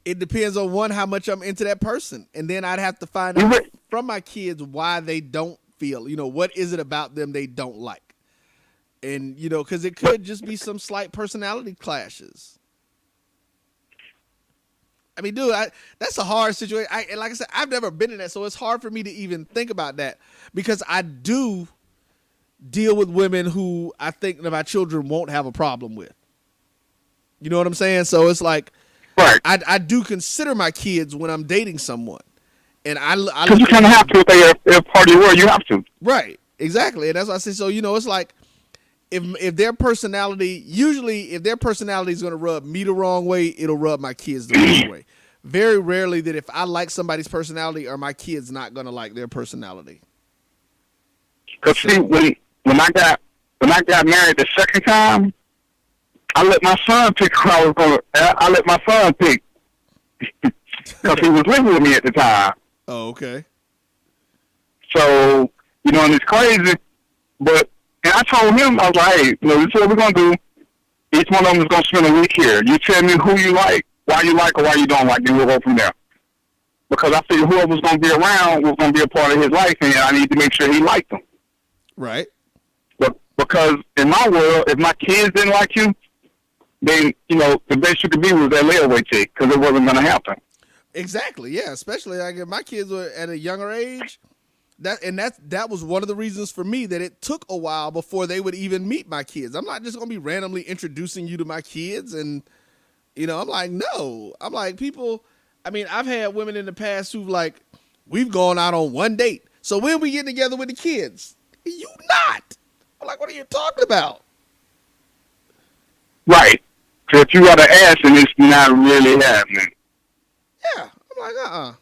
It depends on how much I'm into that person, and then I'd have to find out from my kids why they don't feel. You know, what is it about them they don't like? And you know, because it could just be some slight personality clashes. I mean, dude, that's a hard situation. Like I said, I've never been in that, so it's hard for me to even think about that, because I do deal with women who I think that my children won't have a problem with. You know what I'm saying? So it's like, right. I do consider my kids when I'm dating someone, and because you kind of have to if they're part of your world, you have to. Right, exactly, and that's why I say. So you know, it's like if their personality, usually if their personality is going to rub me the wrong way, it'll rub my kids the wrong way. Very rarely that if I like somebody's personality, are my kids not going to like their personality. Because see, when I got married the second time, I let my son pick who I was going to. I let my son pick because he was living with me at the time. Oh, okay. So you know, and it's crazy, but. And I told him, I was like, hey, you know, this is what we're going to do. Each one of them is going to spend a week here. You tell me who you like, why you like, or why you don't like, and we'll go from there. Because I figured whoever's going to be around was going to be a part of his life, and I need to make sure he liked them. Right. But because in my world, if my kids didn't like you, then, you know, the best you could be was that layaway chick, because it wasn't going to happen. Exactly, yeah. Especially like if my kids were at a younger age. That was one of the reasons for me that it took a while before they would even meet my kids. I'm not just going to be randomly introducing you to my kids. And, you know, I'm like, no. I'm like, people, I mean, I've had women in the past who've like, we've gone out on one date. So when we get together with the kids? You not. I'm like, what are you talking about? Right. So if you got to ask and it's not really happening. Yeah. I'm like,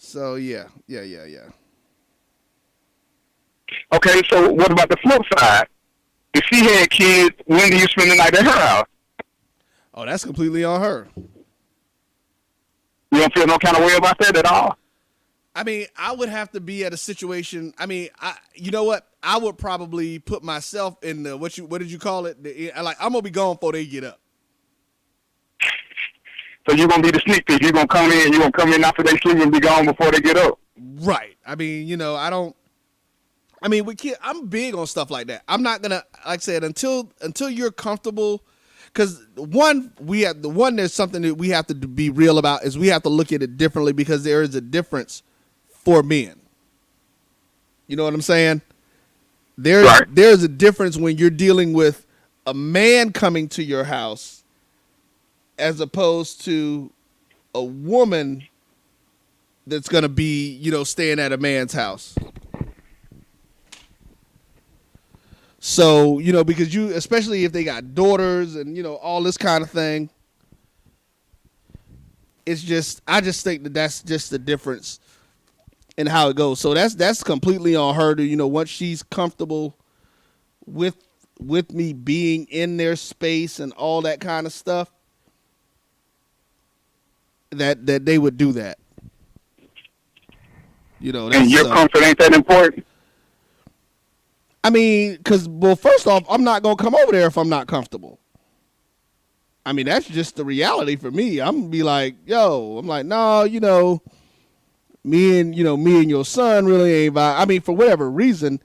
So, yeah. Okay, so what about the flip side? If she had kids, when do you spend the night at her house? Oh, that's completely on her. You don't feel no kind of way about that at all? I mean, I would have to be at a situation. I mean, you know what? I would probably put myself in the, what did you call it? I'm going to be gone before they get up. So you're going to be the sneak peek. You're going to come in after they sleep and be gone before they get up. Right. I mean, you know, with kids, I'm big on stuff like that. I'm not going to, like I said, until you're comfortable, because there's something that we have to be real about is we have to look at it differently, because there is a difference for men. You know what I'm saying? There's a difference when you're dealing with a man coming to your house as opposed to a woman that's going to be, you know, staying at a man's house. So, you know, because especially if they got daughters and, you know, all this kind of thing, I just think that's just the difference in how it goes. So that's completely on her to, you know, once she's comfortable with me being in their space and all that kind of stuff, that they would do that. You know, and your comfort ain't that important? I mean, because, well, first off, I'm not going to come over there if I'm not comfortable. I mean, that's just the reality for me. I'm going to be like, yo, I'm like, no, you know, me and your son really ain't vibe. I mean, for whatever reason,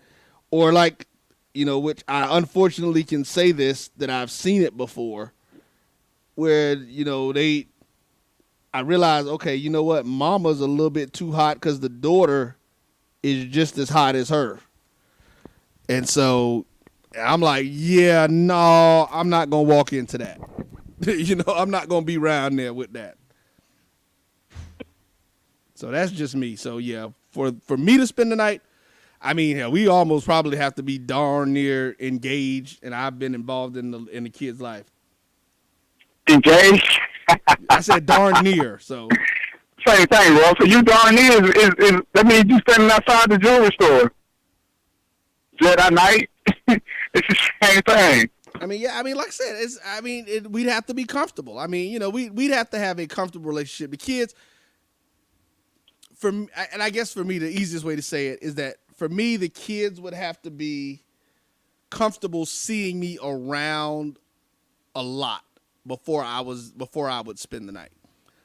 or like you know, which I unfortunately can say this, that I've seen it before, where, you know, I realized, okay, you know what, mama's a little bit too hot because the daughter is just as hot as her. And so I'm like, yeah, no, I'm not going to walk into that. You know, I'm not going to be around there with that. So that's just me. So, yeah, for me to spend the night, I mean, hell, we almost probably have to be darn near engaged, and I've been involved in the kid's life. Engaged? I said darn near, so. Same thing, bro. So you darn near is that means you standing outside the jewelry store. Jedi Knight? It's the same thing. I mean, yeah, I mean, like I said, we'd have to be comfortable. I mean, you know, we'd have to have a comfortable relationship. The kids, and I guess for me, the easiest way to say it is that for me, the kids would have to be comfortable seeing me around a lot before I would spend the night.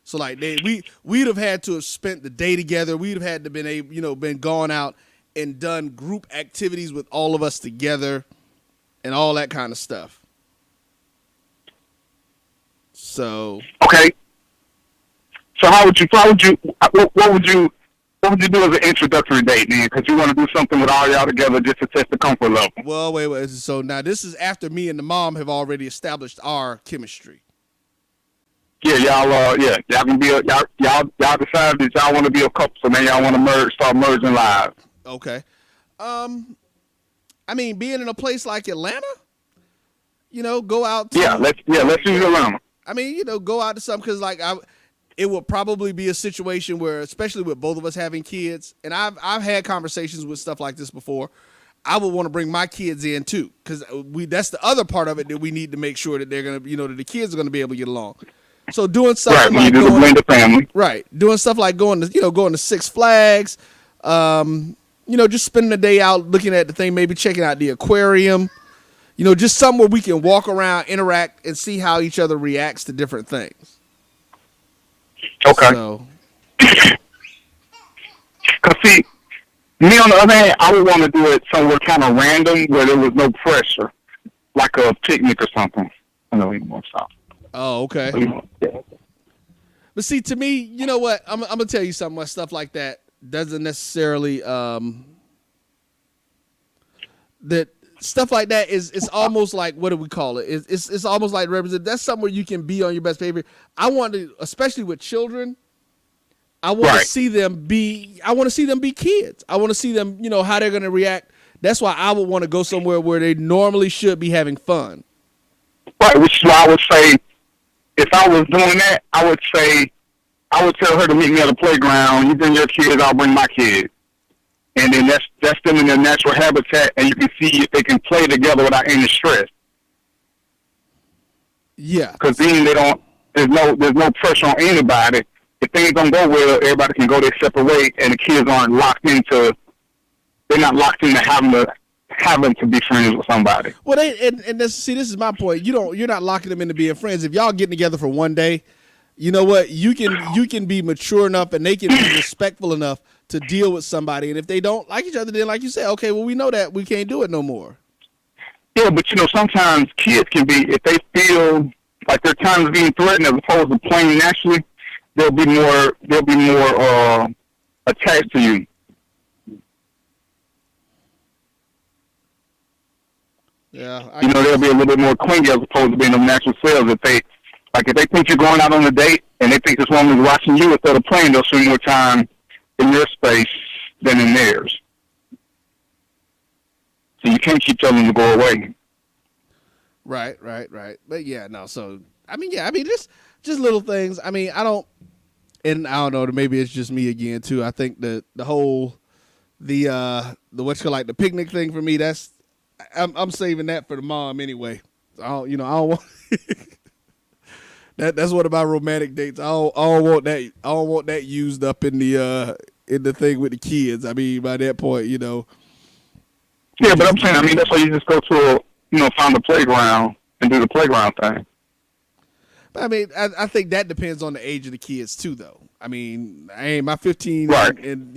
So like we'd have had to have spent the day together. We'd have had to been gone out and done group activities with all of us together and all that kind of stuff. So okay. So what would you do as an introductory date, man? Because you want to do something with all y'all together just to test the comfort level. Well, wait. So now this is after me and the mom have already established our chemistry. Yeah, y'all can be y'all decided that y'all want to be a couple, so then y'all want to start merging live. Okay. I mean, being in a place like Atlanta, you know, go out to let's use Atlanta. I mean, you know, go out to something because like it would probably be a situation where, especially with both of us having kids, and I've had conversations with stuff like this before. I would want to bring my kids in too, because that's the other part of it that we need to make sure that they're gonna, you know, that the kids are gonna be able to get along. So doing something like doing stuff like going to Six Flags, you know, just spending the day out looking at the thing, maybe checking out the aquarium, you know, just somewhere we can walk around, interact, and see how each other reacts to different things. Okay. So, cause see, me on the other hand, I would want to do it somewhere kind of random where there was no pressure, like a picnic or something. I know we won't stop. Oh, okay. But see, to me, you know what? I'm gonna tell you something. Stuff like that doesn't necessarily that stuff like that is it's almost like, what do we call it? It's almost like represent. That's somewhere you can be on your best behavior. I want to, especially with children. I want to see them be. I want to see them be kids. I want to see them, you know, how they're gonna react. That's why I would want to go somewhere where they normally should be having fun. Right, which is why I would say, if I was doing that, I would tell her to meet me at the playground. You bring your kids, I'll bring my kids. And then that's them in their natural habitat, and you can see if they can play together without any stress. Yeah. Because then there's no pressure on anybody. If things don't go well, everybody can go their separate way, and the kids aren't they're not locked into having to be friends with somebody. Well, this is my point. You're not locking them into being friends. If y'all getting together for one day, you know what? You can be mature enough and they can be respectful enough to deal with somebody. And if they don't like each other, then like you said, okay, well, we know that we can't do it no more. Yeah, but you know, sometimes kids can be, if they feel like their time is being threatened as opposed to playing naturally, they'll be more attached to you. Yeah, they'll be a little bit more clingy as opposed to being them natural selves. If they think you're going out on a date and they think this woman is watching you instead of playing, they'll spend more time in your space than in theirs. So you can't keep telling them to go away. Right. But yeah, no. So just little things. I mean, I don't know. Maybe it's just me again too. I think the whole the the picnic thing for me. I'm saving that for the mom anyway. I don't want that's one of my romantic dates. I don't want that. I don't want that used up in the thing with the kids. I mean, by that point, you know. Yeah, but I'm saying, that's why you just go to find a playground and do the playground thing. But I mean, I think that depends on the age of the kids too, though. I mean, my 15 and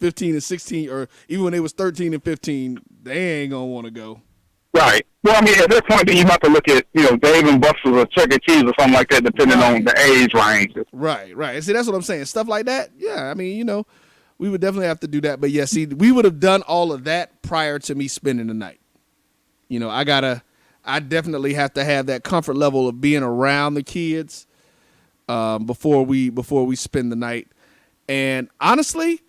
15 and 16, or even when they was 13 and 15, they ain't gonna want to go. Right. Well, I mean, at that point, then you have to look at, Dave and Buster's or Chuck E. Cheese or something like that, depending on the age range. Right. See, that's what I'm saying. Stuff like that. Yeah, I mean, we would definitely have to do that. But yeah, see, we would have done all of that prior to me spending the night. I definitely have to have that comfort level of being around the kids before we spend the night. And honestly,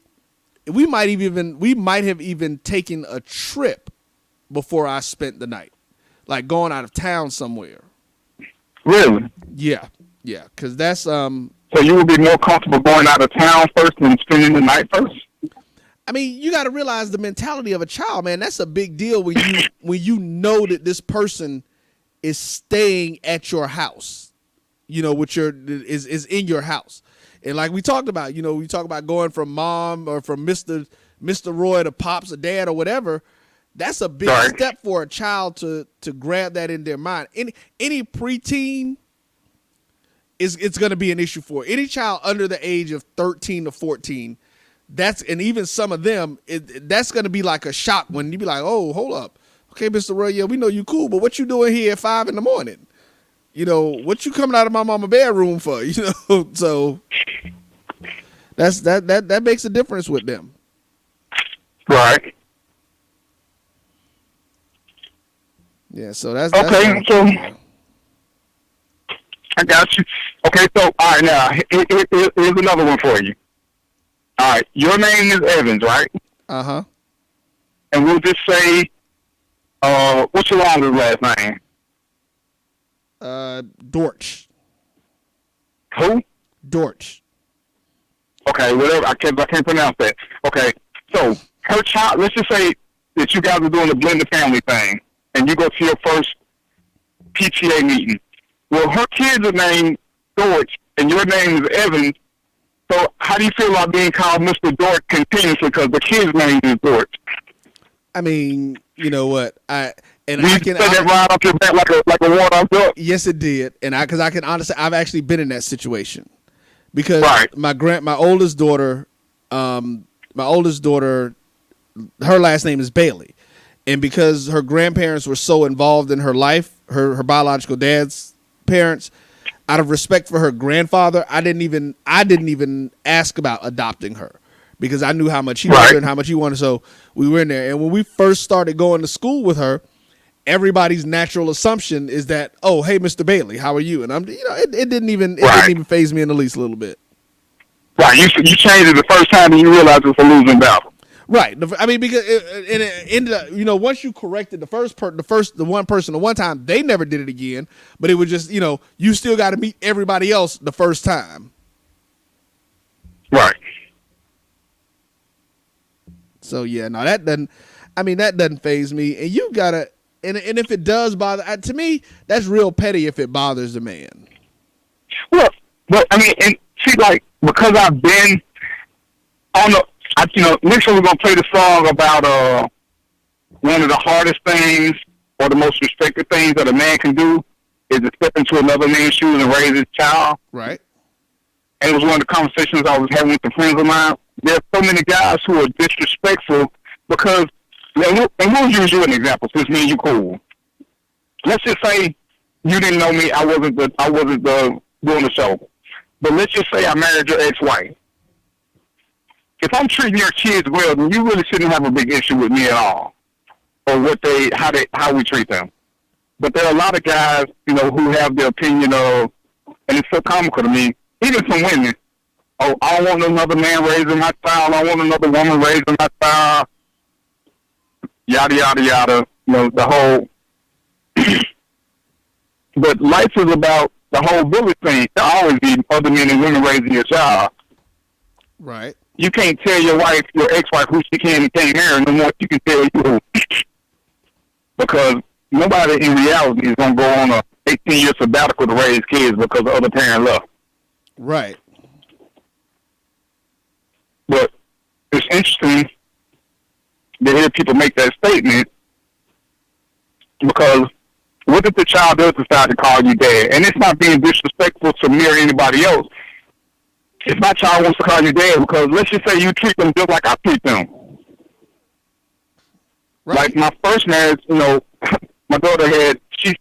we might have even taken a trip before I spent the night, like going out of town somewhere. Really? Yeah, because that's So you would be more comfortable going out of town first than spending the night first? I mean, you got to realize the mentality of a child, man. That's a big deal when you know that this person is staying at your house, is in your house. And like we talked about, we talk about going from mom or from Mr. Roy to pops or dad or whatever. That's a big step for a child to grab that in their mind. Any preteen it's going to be an issue for any child under the age of 13 to 14. And even some of them, that's going to be like a shock when you be like, oh, hold up. Okay, Mr. Roy, yeah, we know you cool, but what you doing here at 5 a.m? What you coming out of my mama bedroom for? So that makes a difference with them. Right. Yeah, so that's okay. So I got you. Okay, so all right, now here's another one for you. All right, your name is Evans, right? Uh-huh. And we'll just say, what's your last name? Dortch. Who? Dortch. Okay, whatever. I can't pronounce that. Okay, so her child. Let's just say that you guys are doing the blended family thing, and you go to your first PTA meeting. Well, her kids are named Dortch, and your name is Evans. So how do you feel about being called Mr. Dortch continuously because the kid's name is Dortch? I mean, you know what? I can say that right off your back like a water off duck. Yes, it did, and because I can honestly, I've actually been in that situation because my oldest daughter, her last name is Bailey, and because her grandparents were so involved in her life, her biological dad's parents, out of respect for her grandfather, I didn't even ask about adopting her because I knew how much he loved her and how much he wanted. So we were in there. And when we first started going to school with her, everybody's natural assumption is that, oh, hey, Mr. Bailey, how are you? And it didn't even faze me in the least a little bit. Right. You changed it the first time and you realized it was a losing battle. Right. I mean, because it ended up, once you corrected the one person the one time, they never did it again. But it was just, you still got to meet everybody else the first time. Right. So yeah, no, that doesn't faze me. And you gotta, and if it does bother, to me, that's real petty if it bothers the man. Well, but I mean, and see, like because I've been on the. Next we're going to play the song about one of the hardest things or the most respected things that a man can do is to step into another man's shoes and raise his child. Right. And it was one of the conversations I was having with some friends of mine. There's so many guys who are disrespectful because, and we'll use you as an example since me and you cool. Let's just say you didn't know me. I wasn't doing the show. But let's just say I married your ex-wife. If I'm treating your kids well, then you really shouldn't have a big issue with me at all, or how we treat them. But there are a lot of guys, who have the opinion of, and it's so comical to me, even some women. Oh, I don't want another man raising my child. I want another woman raising my child. Yada yada yada. The whole. But life is about the whole village thing. There'll always be other men and women raising your child. Right. You can't tell your ex-wife who she can and can't marry no more. You can tell you who. Because nobody in reality is going to go on a 18-year sabbatical to raise kids because the other parent left. Right. But it's interesting to hear people make that statement because what if the child does decide to call you dad? And it's not being disrespectful to me or anybody else. If my child wants to call you dad, because let's just say you treat them just like I treat them. Right. Like my first marriage, my daughter had she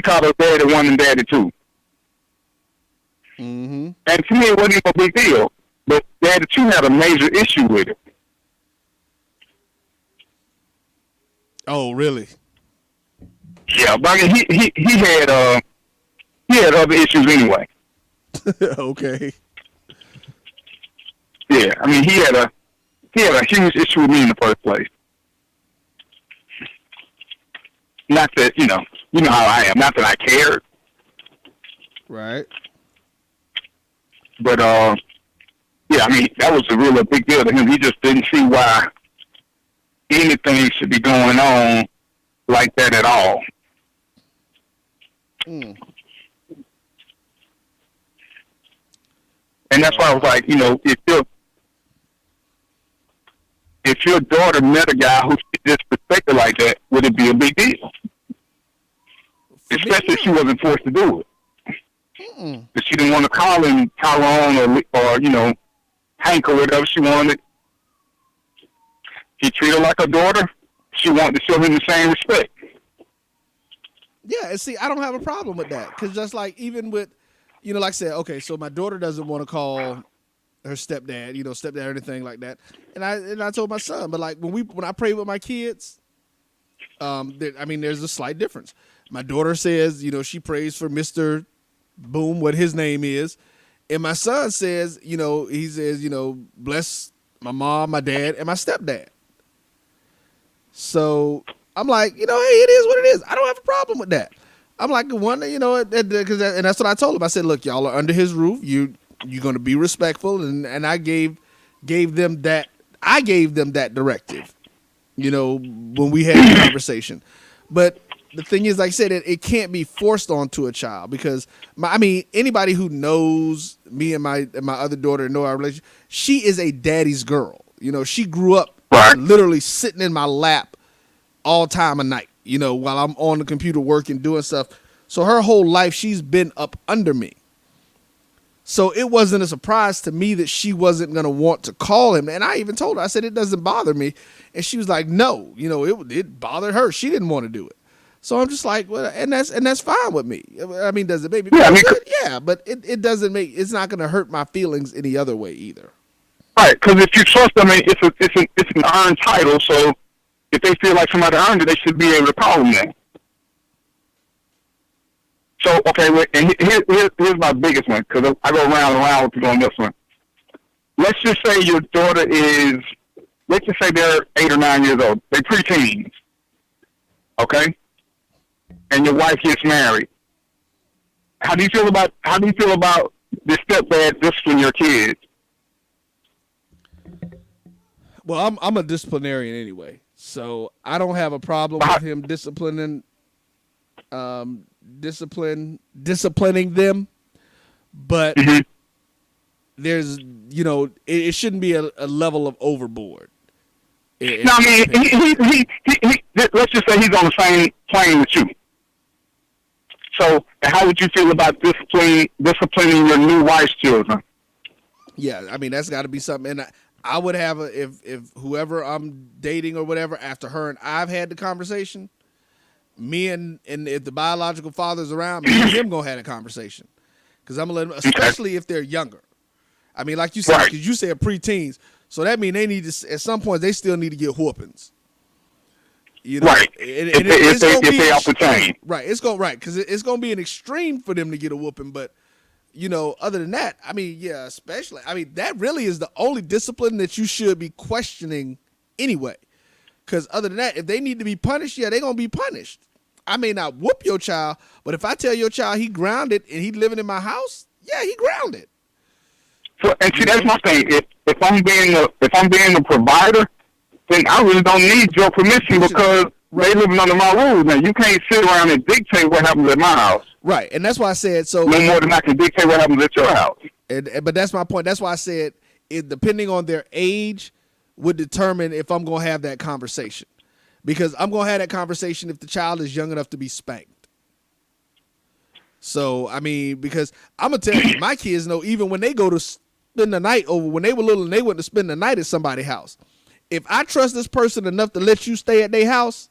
called her daddy one and daddy two. Mm-hmm. And to me, it wasn't even a big deal. But daddy two had a major issue with it. Oh, really? Yeah, but I mean, he had other issues anyway. Okay. Yeah, I mean, he had a huge issue with me in the first place. Not that you know how I am. Not that I cared. Right. But yeah, I mean, that was a real big deal to him. He just didn't see why anything should be going on like that at all. Mm. And that's why I was like, if your daughter met a guy who's disrespected like that, would it be a big deal? Especially if she wasn't forced to do it. If she didn't want to call him Tyrone or Hank or whatever she wanted. He treated her like a daughter. She wanted to show him the same respect. Yeah, and see, I don't have a problem with that. Because just like, even with, like I said, okay, so my daughter doesn't want to call her stepdad, stepdad or anything like that. And I told my son, but like when I pray with my kids, there's a slight difference. My daughter says, she prays for Mr. Boom, what his name is. And my son says, he says, bless my mom, my dad, and my stepdad. So I'm like, hey, it is what it is. I don't have a problem with that. I'm like, and that's what I told him. I said, look, y'all are under his roof. You're going to be respectful. And I gave them that. I gave them that directive, when we had the conversation. But the thing is, like I said, it can't be forced onto a child because anybody who knows me and my other daughter know our relationship, she is a daddy's girl. She grew up literally sitting in my lap all time of night, while I'm on the computer working, doing stuff. So her whole life, she's been up under me. So it wasn't a surprise to me that she wasn't going to want to call him. And I even told her, I said, it doesn't bother me. And she was like, no, it bothered her. She didn't want to do it. So I'm just like, well, and that's fine with me. I mean, does it make me feel good? Yeah, but it doesn't it's not going to hurt my feelings any other way either. Right, because if you trust them, it's an earned title. So if they feel like somebody earned it, they should be able to call them that. So okay, and here's my biggest one because I go round and round with you on this one. Let's just say your daughter let's just say they're 8 or 9 years old. They're preteens. Okay. And your wife gets married. How do you feel about the stepdad disciplining your kids? Well, I'm a disciplinarian anyway, so I don't have a problem with him disciplining them. But there's it shouldn't be a level of overboard. No, I mean he let's just say he's on the same plane with you. So how would you feel about disciplining your new wife's children? Yeah, I mean that's got to be something. And I would have if whoever I'm dating or whatever, after her and I've had the conversation, me and if the biological father's around, me and him gonna have a conversation because I'm gonna let them, especially if they're younger. I mean, like you said, because you said preteens, so that means they need to at some point they still need to get whoopings. Right. If they off the chain. Right. Because it's going to be an extreme for them to get a whooping. But, other than that, I mean, yeah, especially, I mean, that really is the only discipline that you should be questioning anyway. Because other than that, if they need to be punished, yeah, they're going to be punished. I may not whoop your child, but if I tell your child he grounded and he living in my house, yeah, he grounded. So, and see, that's my thing. If I'm being a provider, then I really don't need your permission because they living under my rules. Now you can't sit around and dictate what happens at my house. Right, and that's why I said so. No more than I can dictate what happens at your house. But that's my point. That's why I said depending on their age would determine if I'm going to have that conversation. Because I'm going to have that conversation if the child is young enough to be spanked. So, I mean, because I'm going to tell you, my kids know even when they go to spend the night over, when they were little and they went to spend the night at somebody's house, if I trust this person enough to let you stay at their house,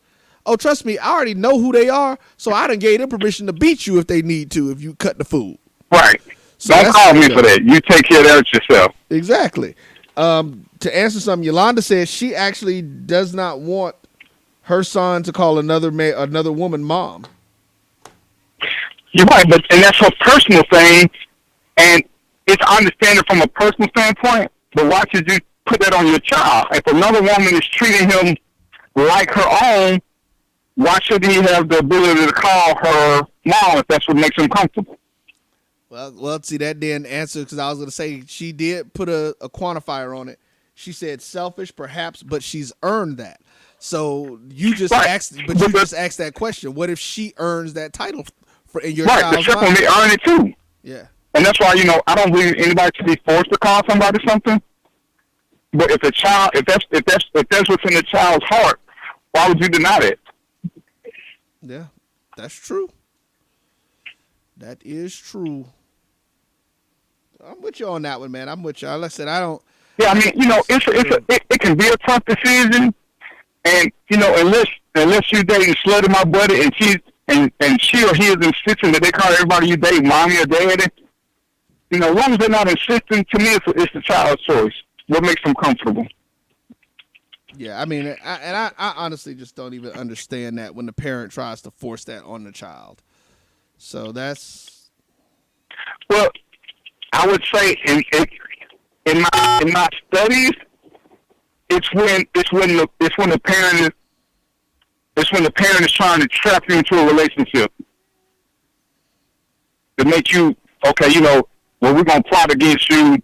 oh, trust me, I already know who they are, so I done gave them permission to beat you if they need to, if you cut the food. Right. So don't call me for that. You take care of that yourself. Exactly. To answer something, Yolanda says she actually does not want her son to call another woman mom. You're right, and that's her personal thing, and it's understanding from a personal standpoint, but why should you put that on your child? If another woman is treating him like her own, why should he have the ability to call her mom if that's what makes him comfortable? Well, see, that didn't answer, because I was going to say she did put a quantifier on it. She said selfish, perhaps, but she's earned that. So you just asked, but you just asked that question. What if she earns that title in your child's mind? Right, they earn it too. Yeah. And that's why, I don't believe anybody should be forced to call somebody something. But if that's what's in the child's heart, why would you deny it? Yeah, that's true. That is true. I'm with you on that one, man. I'm with you. Like I said, I don't. Yeah, I mean, it can be a tough decision, and unless you dating Slutty, my buddy, and she or he is insisting that they call everybody you date mommy or daddy. As long as they're not insisting, to me, it's the child's choice. What makes them comfortable? Yeah, I mean, I honestly just don't even understand that when the parent tries to force that on the child. So that's. Well, I would say in my studies, it's when the parent is trying to trap you into a relationship to make you we're gonna plot against you.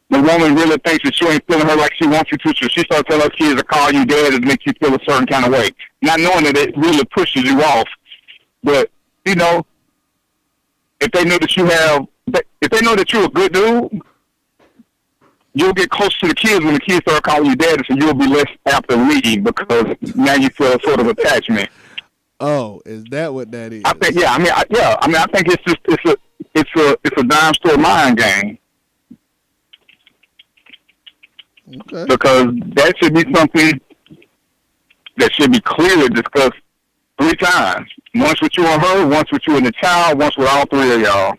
The woman really thinks that you ain't feeling her like she wants you to, so she starts telling her kids to call you dad to make you feel a certain kind of way, not knowing that it really pushes you off. But if they know that you're a good dude, you'll get close to the kids when the kids start calling you daddy, so you'll be less apt to leave because now you feel a sort of attachment. Oh, is that what that is? I think, I think it's a dime store mind game. Okay. Because that should be something that should be clearly discussed 3 times. Once with you and her, once with you and the child, once with all 3 of y'all.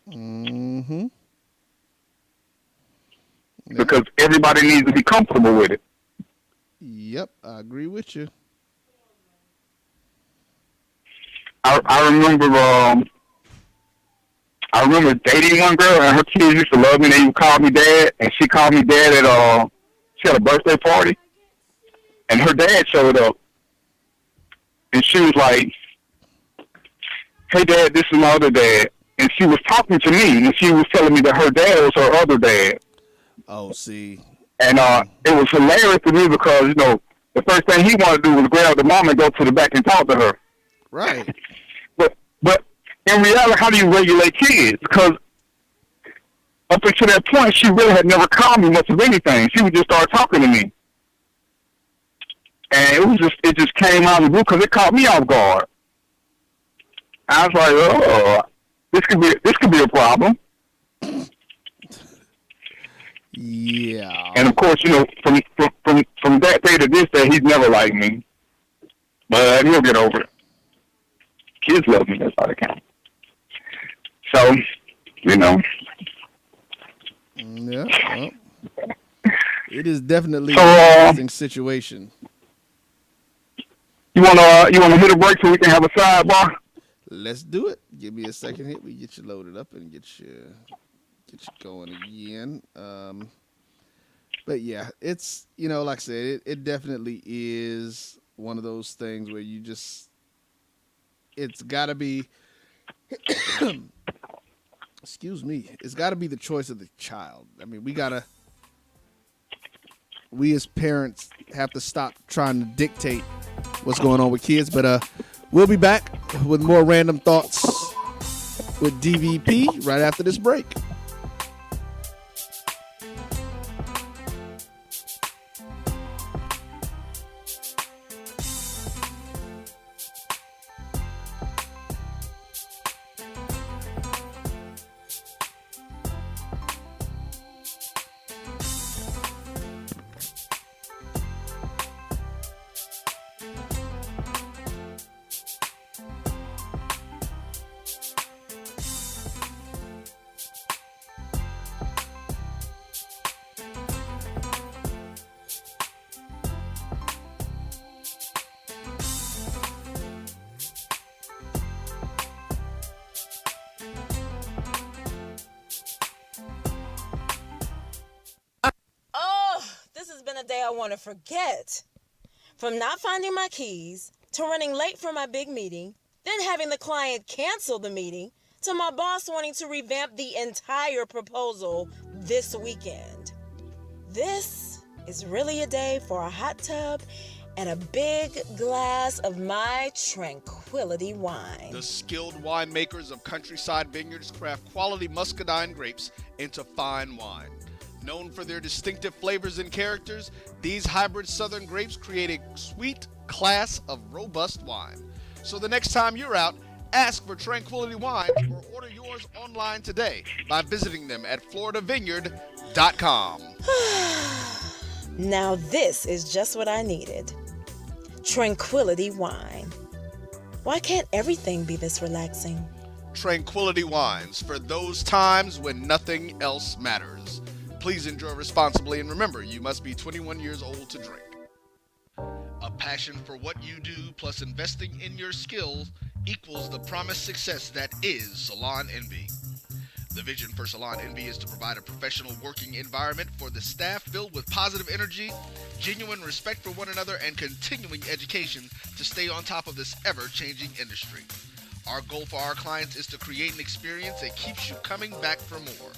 Mm-hmm. Yeah. Because everybody needs to be comfortable with it. Yep, I agree with you. I remember dating one girl, and her kids used to love me. They would call me dad, and she called me dad at she had a birthday party, and her dad showed up, and she was like, "Hey, Dad, this is my other dad," and she was talking to me, and she was telling me that her dad was her other dad. Oh, see. And it was hilarious to me because the first thing he wanted to do was grab the mom and go to the back and talk to her. Right. But in reality, how do you regulate kids? Because up until that point, she really had never called me much of anything. She would just start talking to me. And it just came out of the blue because it caught me off guard. I was like, oh, this could be a problem. Yeah. And of course, from that day to this day, he's never liked me. But he'll get over it. Kids love me, that's how they count. So, Yeah. Well, it is definitely an interesting situation. You wanna hit a break so we can have a sidebar? Let's do it. Give me a second here. We get you loaded up and get you going again. But yeah, it's like I said, it definitely is one of those things where you just it's got to be excuse me, it's got to be the choice of the child. I mean, we as parents have to stop trying to dictate what's going on with kids. But we'll be back with more random thoughts with DvP right after this break. day I want to forget. From not finding my keys, to running late for my big meeting, then having the client cancel the meeting, to my boss wanting to revamp the entire proposal this weekend. This is really a day for a hot tub and a big glass of my tranquility wine. The skilled winemakers of Countryside Vineyards craft quality muscadine grapes into fine wine. Known for their distinctive flavors and characters, these hybrid southern grapes create a sweet class of robust wine. So the next time you're out, ask for Tranquility Wine or order yours online today by visiting them at floridavineyard.com. Now this is just what I needed. Tranquility Wine. Why can't everything be this relaxing? Tranquility Wines, for those times when nothing else matters. Please enjoy responsibly, and remember, you must be 21 years old to drink. A passion for what you do plus investing in your skills equals the promised success that is Salon Envy. The vision for Salon Envy is to provide a professional working environment for the staff filled with positive energy, genuine respect for one another, and continuing education to stay on top of this ever-changing industry. Our goal for our clients is to create an experience that keeps you coming back for more.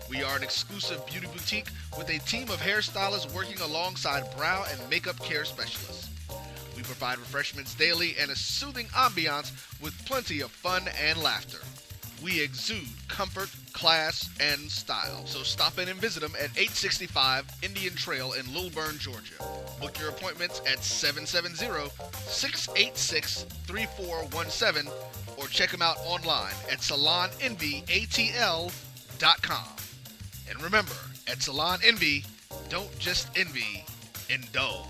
We are an exclusive beauty boutique with a team of hairstylists working alongside brow and makeup care specialists. We provide refreshments daily and a soothing ambiance with plenty of fun and laughter. We exude comfort, class, and style. So stop in and visit them at 865 Indian Trail in Lilburn, Georgia. Book your appointments at 770-686-3417 or check them out online at salonenvyatl.com. And remember, at Salon Envy, don't just envy, indulge.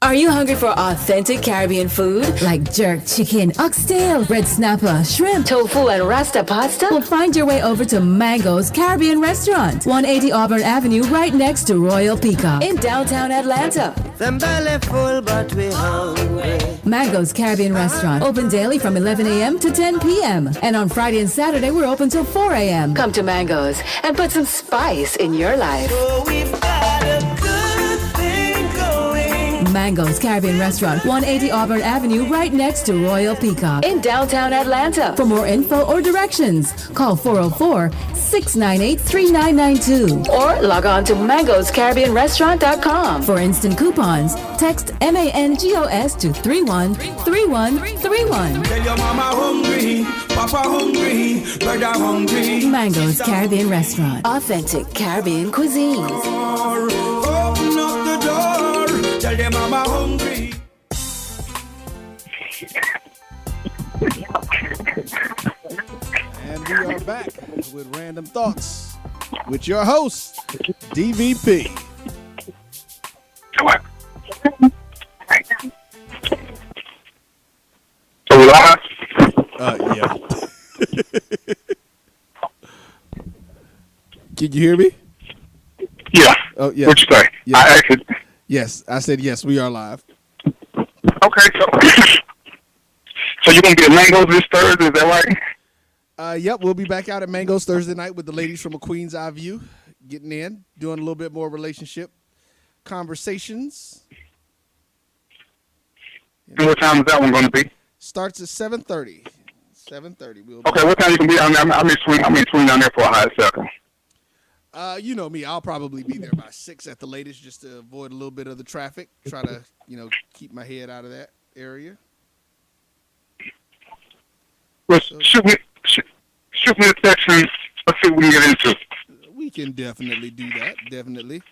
Are you hungry for authentic Caribbean food like jerk chicken, oxtail, red snapper, shrimp, tofu, and rasta pasta? Well, find your way over to Mango's Caribbean Restaurant, 180 Auburn Avenue, right next to Royal Peacock in downtown Atlanta. Them belly full, but we hungry. Mango's Caribbean Restaurant, open daily from 11 a.m. to 10 p.m. And on Friday and Saturday, we're open till 4 a.m. Come to Mango's and put some spice in your life. So we've got a good thing going. Mango's Caribbean Restaurant, 180 Auburn Avenue, right next to Royal Peacock in downtown Atlanta. For more info or directions, call 404-698-3992 or log on to mangoscaribbeanrestaurant.com. For instant coupons, text MANGOS to 313131. Tell your mama hungry, papa hungry, brother hungry. Mango's Caribbean Restaurant, authentic Caribbean cuisines. Open up the door, tell your mama hungry. And we are back with Random Thoughts with your host, DvP. So we live? Yeah. Can you hear me? Yeah. Oh, yeah. What'd you say? Yeah. I actually. Yes, I said yes, we are live. Okay, so you're going to be at Mango's this Thursday, is that right? Yep, we'll be back out at Mango's Thursday night with the ladies from A Queen's Eye View, getting in, doing a little bit more relationship conversations. And what time is that one going to be? Starts at 7:30. 7:30. Okay, what time you can be? I'm in swing down there for a hot second. You know me, I'll probably be there by 6 at the latest, just to avoid a little bit of the traffic. Try to, keep my head out of that area. Well, shoot me a text and let's see what we can get into. We can definitely do that. Definitely.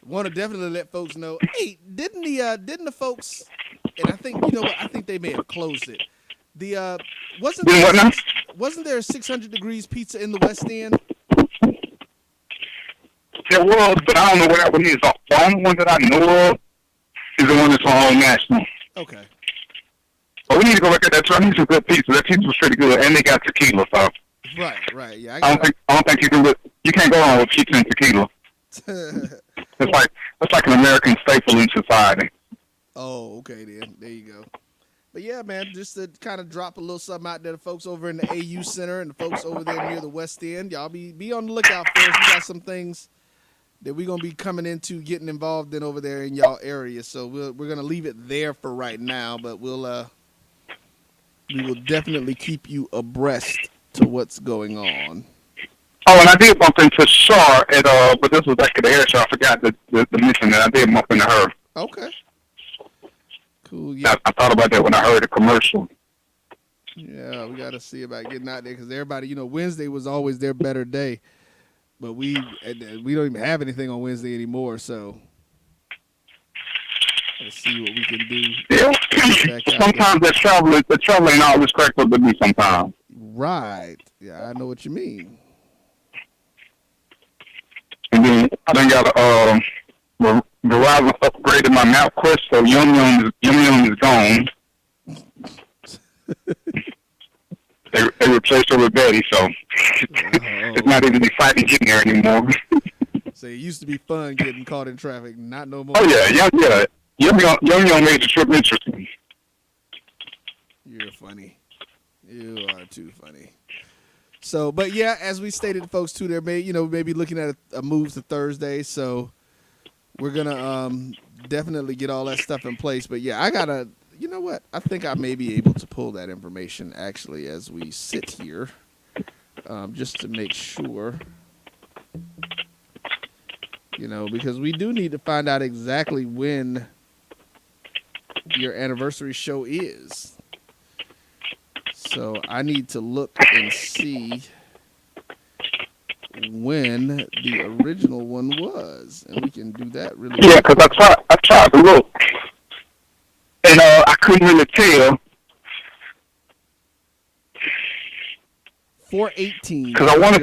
Want to definitely let folks know. Hey, didn't the folks? And I think I think they may have closed it. Wasn't there a 600 Degrees Pizza in the West End? There was, but I don't know where that one is. The only one that I know of is the one that's on All National. Okay. But we need to go look at that too. I need some good pizza. That pizza was pretty good, and they got tequila. So. Right. Yeah. I don't think you can't go wrong with pizza and tequila. It's like an American staple in society. Oh, okay then. There you go. But yeah, man, just to kind of drop a little something out there to folks over in the AU Center and the folks over there near the West End. Y'all be on the lookout for us. We got some things that we're gonna be coming into getting involved in over there in y'all area. So we're gonna leave it there for right now, but we will definitely keep you abreast to what's going on. Oh, and I did bump into Shar at but this was back at the air show. I forgot to mention that I did bump into her. Okay. Cool. Yeah. I thought about that when I heard the commercial. Yeah, we got to see about getting out there because everybody, Wednesday was always their better day, but we don't even have anything on Wednesday anymore. So let's see what we can do. Yeah. Sometimes the travel ain't always cracked up to me. Sometimes. Right. Yeah, I know what you mean. And then I done got Verizon upgraded my MapQuest, so Yum Yum is gone. they replaced her with Betty, so it's not even exciting getting there anymore. So it used to be fun getting caught in traffic, not no more. Oh yeah. Yum Yum made the trip interesting. You're funny. You are too funny. So, but yeah, as we stated to folks too, there maybe looking at a move to Thursday. So we're gonna definitely get all that stuff in place. But yeah, I gotta, you know what? I think I may be able to pull that information actually as we sit here, just to make sure. Because we do need to find out exactly when your anniversary show is. So I need to look and see when the original one was, and we can do that really. Yeah, because I tried to look, and I couldn't really tell. 4:18. Because I want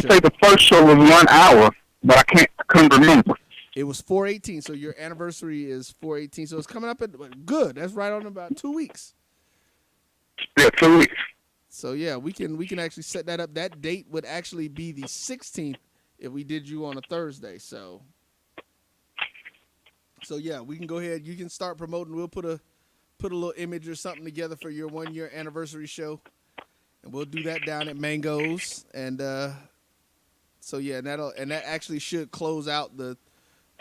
to say the first show was 1 hour, but I couldn't remember. It was 4:18, so your anniversary is 4:18, so it's coming up at good. That's right on about 2 weeks. Yeah, 2 weeks. So yeah, we can actually set that up. That date would actually be the 16th if we did you on a Thursday. So yeah, we can go ahead. You can start promoting. We'll put a little image or something together for your 1 year anniversary show, and we'll do that down at Mango's. And so yeah, and that actually should close out the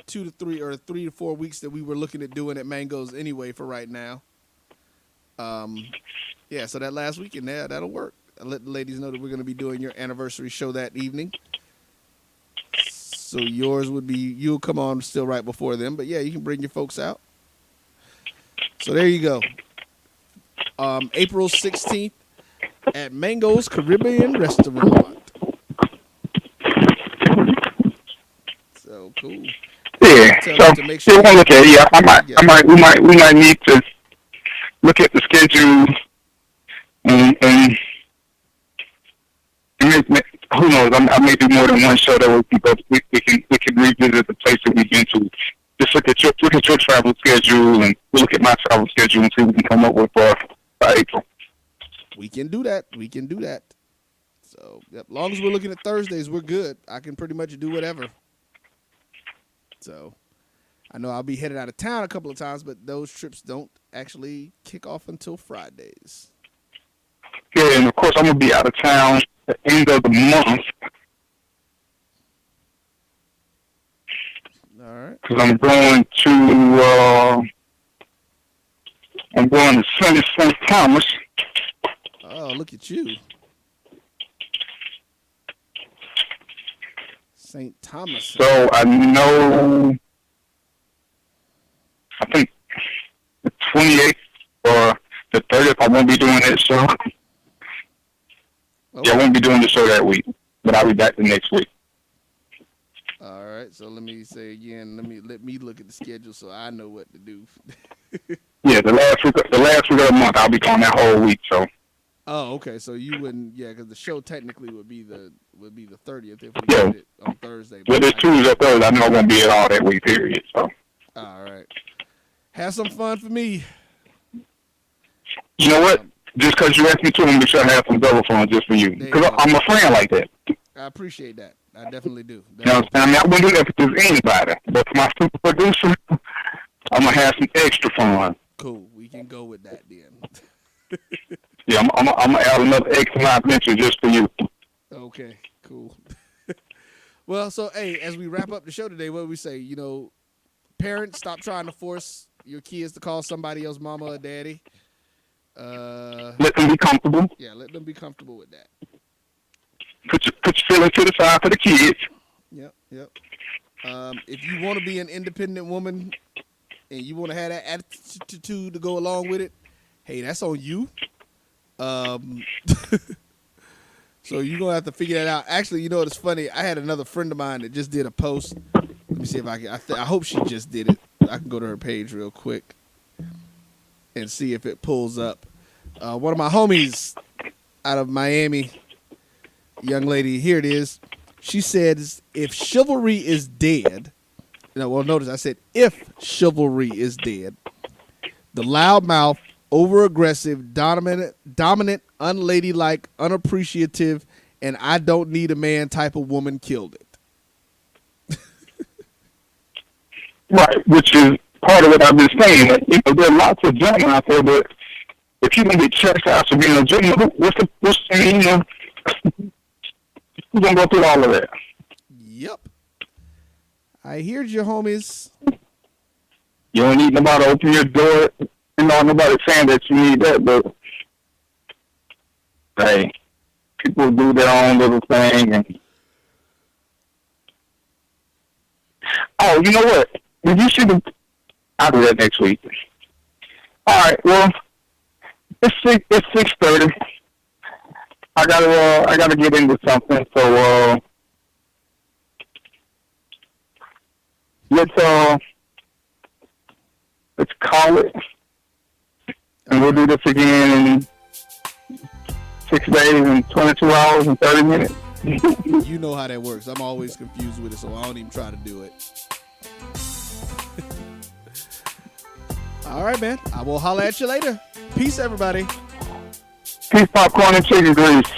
2 to 3 or 3 to 4 weeks that we were looking at doing at Mango's anyway for right now. Yeah, so that last weekend, that'll work. I'll let the ladies know that we're going to be doing your anniversary show that evening. So you'll come on still right before them. But yeah, you can bring your folks out. So there you go. April 16th at Mango's Caribbean Restaurant. So cool. Yeah. So to make sure look at it. Yeah, we might need to look at the schedule and who knows? I may do more than one show that we can revisit the place that we've been to. Just look at your travel schedule and look at my travel schedule and see what we can come up with for April. We can do that. So as long as we're looking at Thursdays, we're good. I can pretty much do whatever. So I know I'll be headed out of town a couple of times, but those trips don't actually kick off until Fridays. Yeah, and of course I'm gonna be out of town at the end of the month. All right. Because I'm going to sunny St. Thomas. Oh, look at you. St. Thomas. So I know, I think the 28th or the 30th I won't be doing that show. Okay. Yeah, I won't be doing the show that week, but I'll be back the next week. All right, so let me say again, let me look at the schedule so I know what to do. Yeah, the last week of the month I'll be gone that whole week, so. Oh, okay. So you wouldn't, because the show technically would be the 30th if we did it on Thursday. Well, it's Tuesday or Thursday. I know I won't be at all that week, period. So. All right. Have some fun for me. You know what? Just because you asked me to, I'm going to be sure I have some double fun just for you. Because I'm a friend like that. I appreciate that. I definitely do. I mean, I wouldn't do that for just anybody. But for my super producer, I'm going to have some extra fun. Cool. We can go with that then. Yeah, I'm going to add another X amount adventure just for you. Okay, cool. Well, so hey, as we wrap up the show today, what do we say? You know, parents, stop trying to force your kids to call somebody else mama or daddy. Let them be comfortable. Yeah, let them be comfortable with that. Put your feelings to the side for the kids. Yep. If you want to be an independent woman and you want to have that attitude to go along with it, hey, that's on you. So you're going to have to figure that out. Actually, you know what's funny? I had another friend of mine that just did a post. Let me see if I can. I hope she just did it. I can go to her page real quick and see if it pulls up. One of my homies out of Miami, young lady, here it is. She says, if chivalry is dead, notice I said, if chivalry is dead, the loudmouth, over-aggressive, dominant, unladylike, unappreciative, and I don't need a man type of woman killed it. Right, which is part of what I've been saying. There are lots of gentlemen out there, but if you can get chastised for being a gentleman, who's going to go through all of that? Yep. I hear you, homies. You don't need nobody to open your door. Nobody's saying that you need that, but hey, people do their own little thing. And oh, you know what? You should have. I'll do that next week. All right. Well, it's 6:30. I gotta get into something. So let's call it. And we'll do this again in 6 days and 22 hours and 30 minutes. You know how that works. I'm always confused with it, so I don't even try to do it. All right, man. I will holler at you later. Peace, everybody. Peace, popcorn, and chicken grease.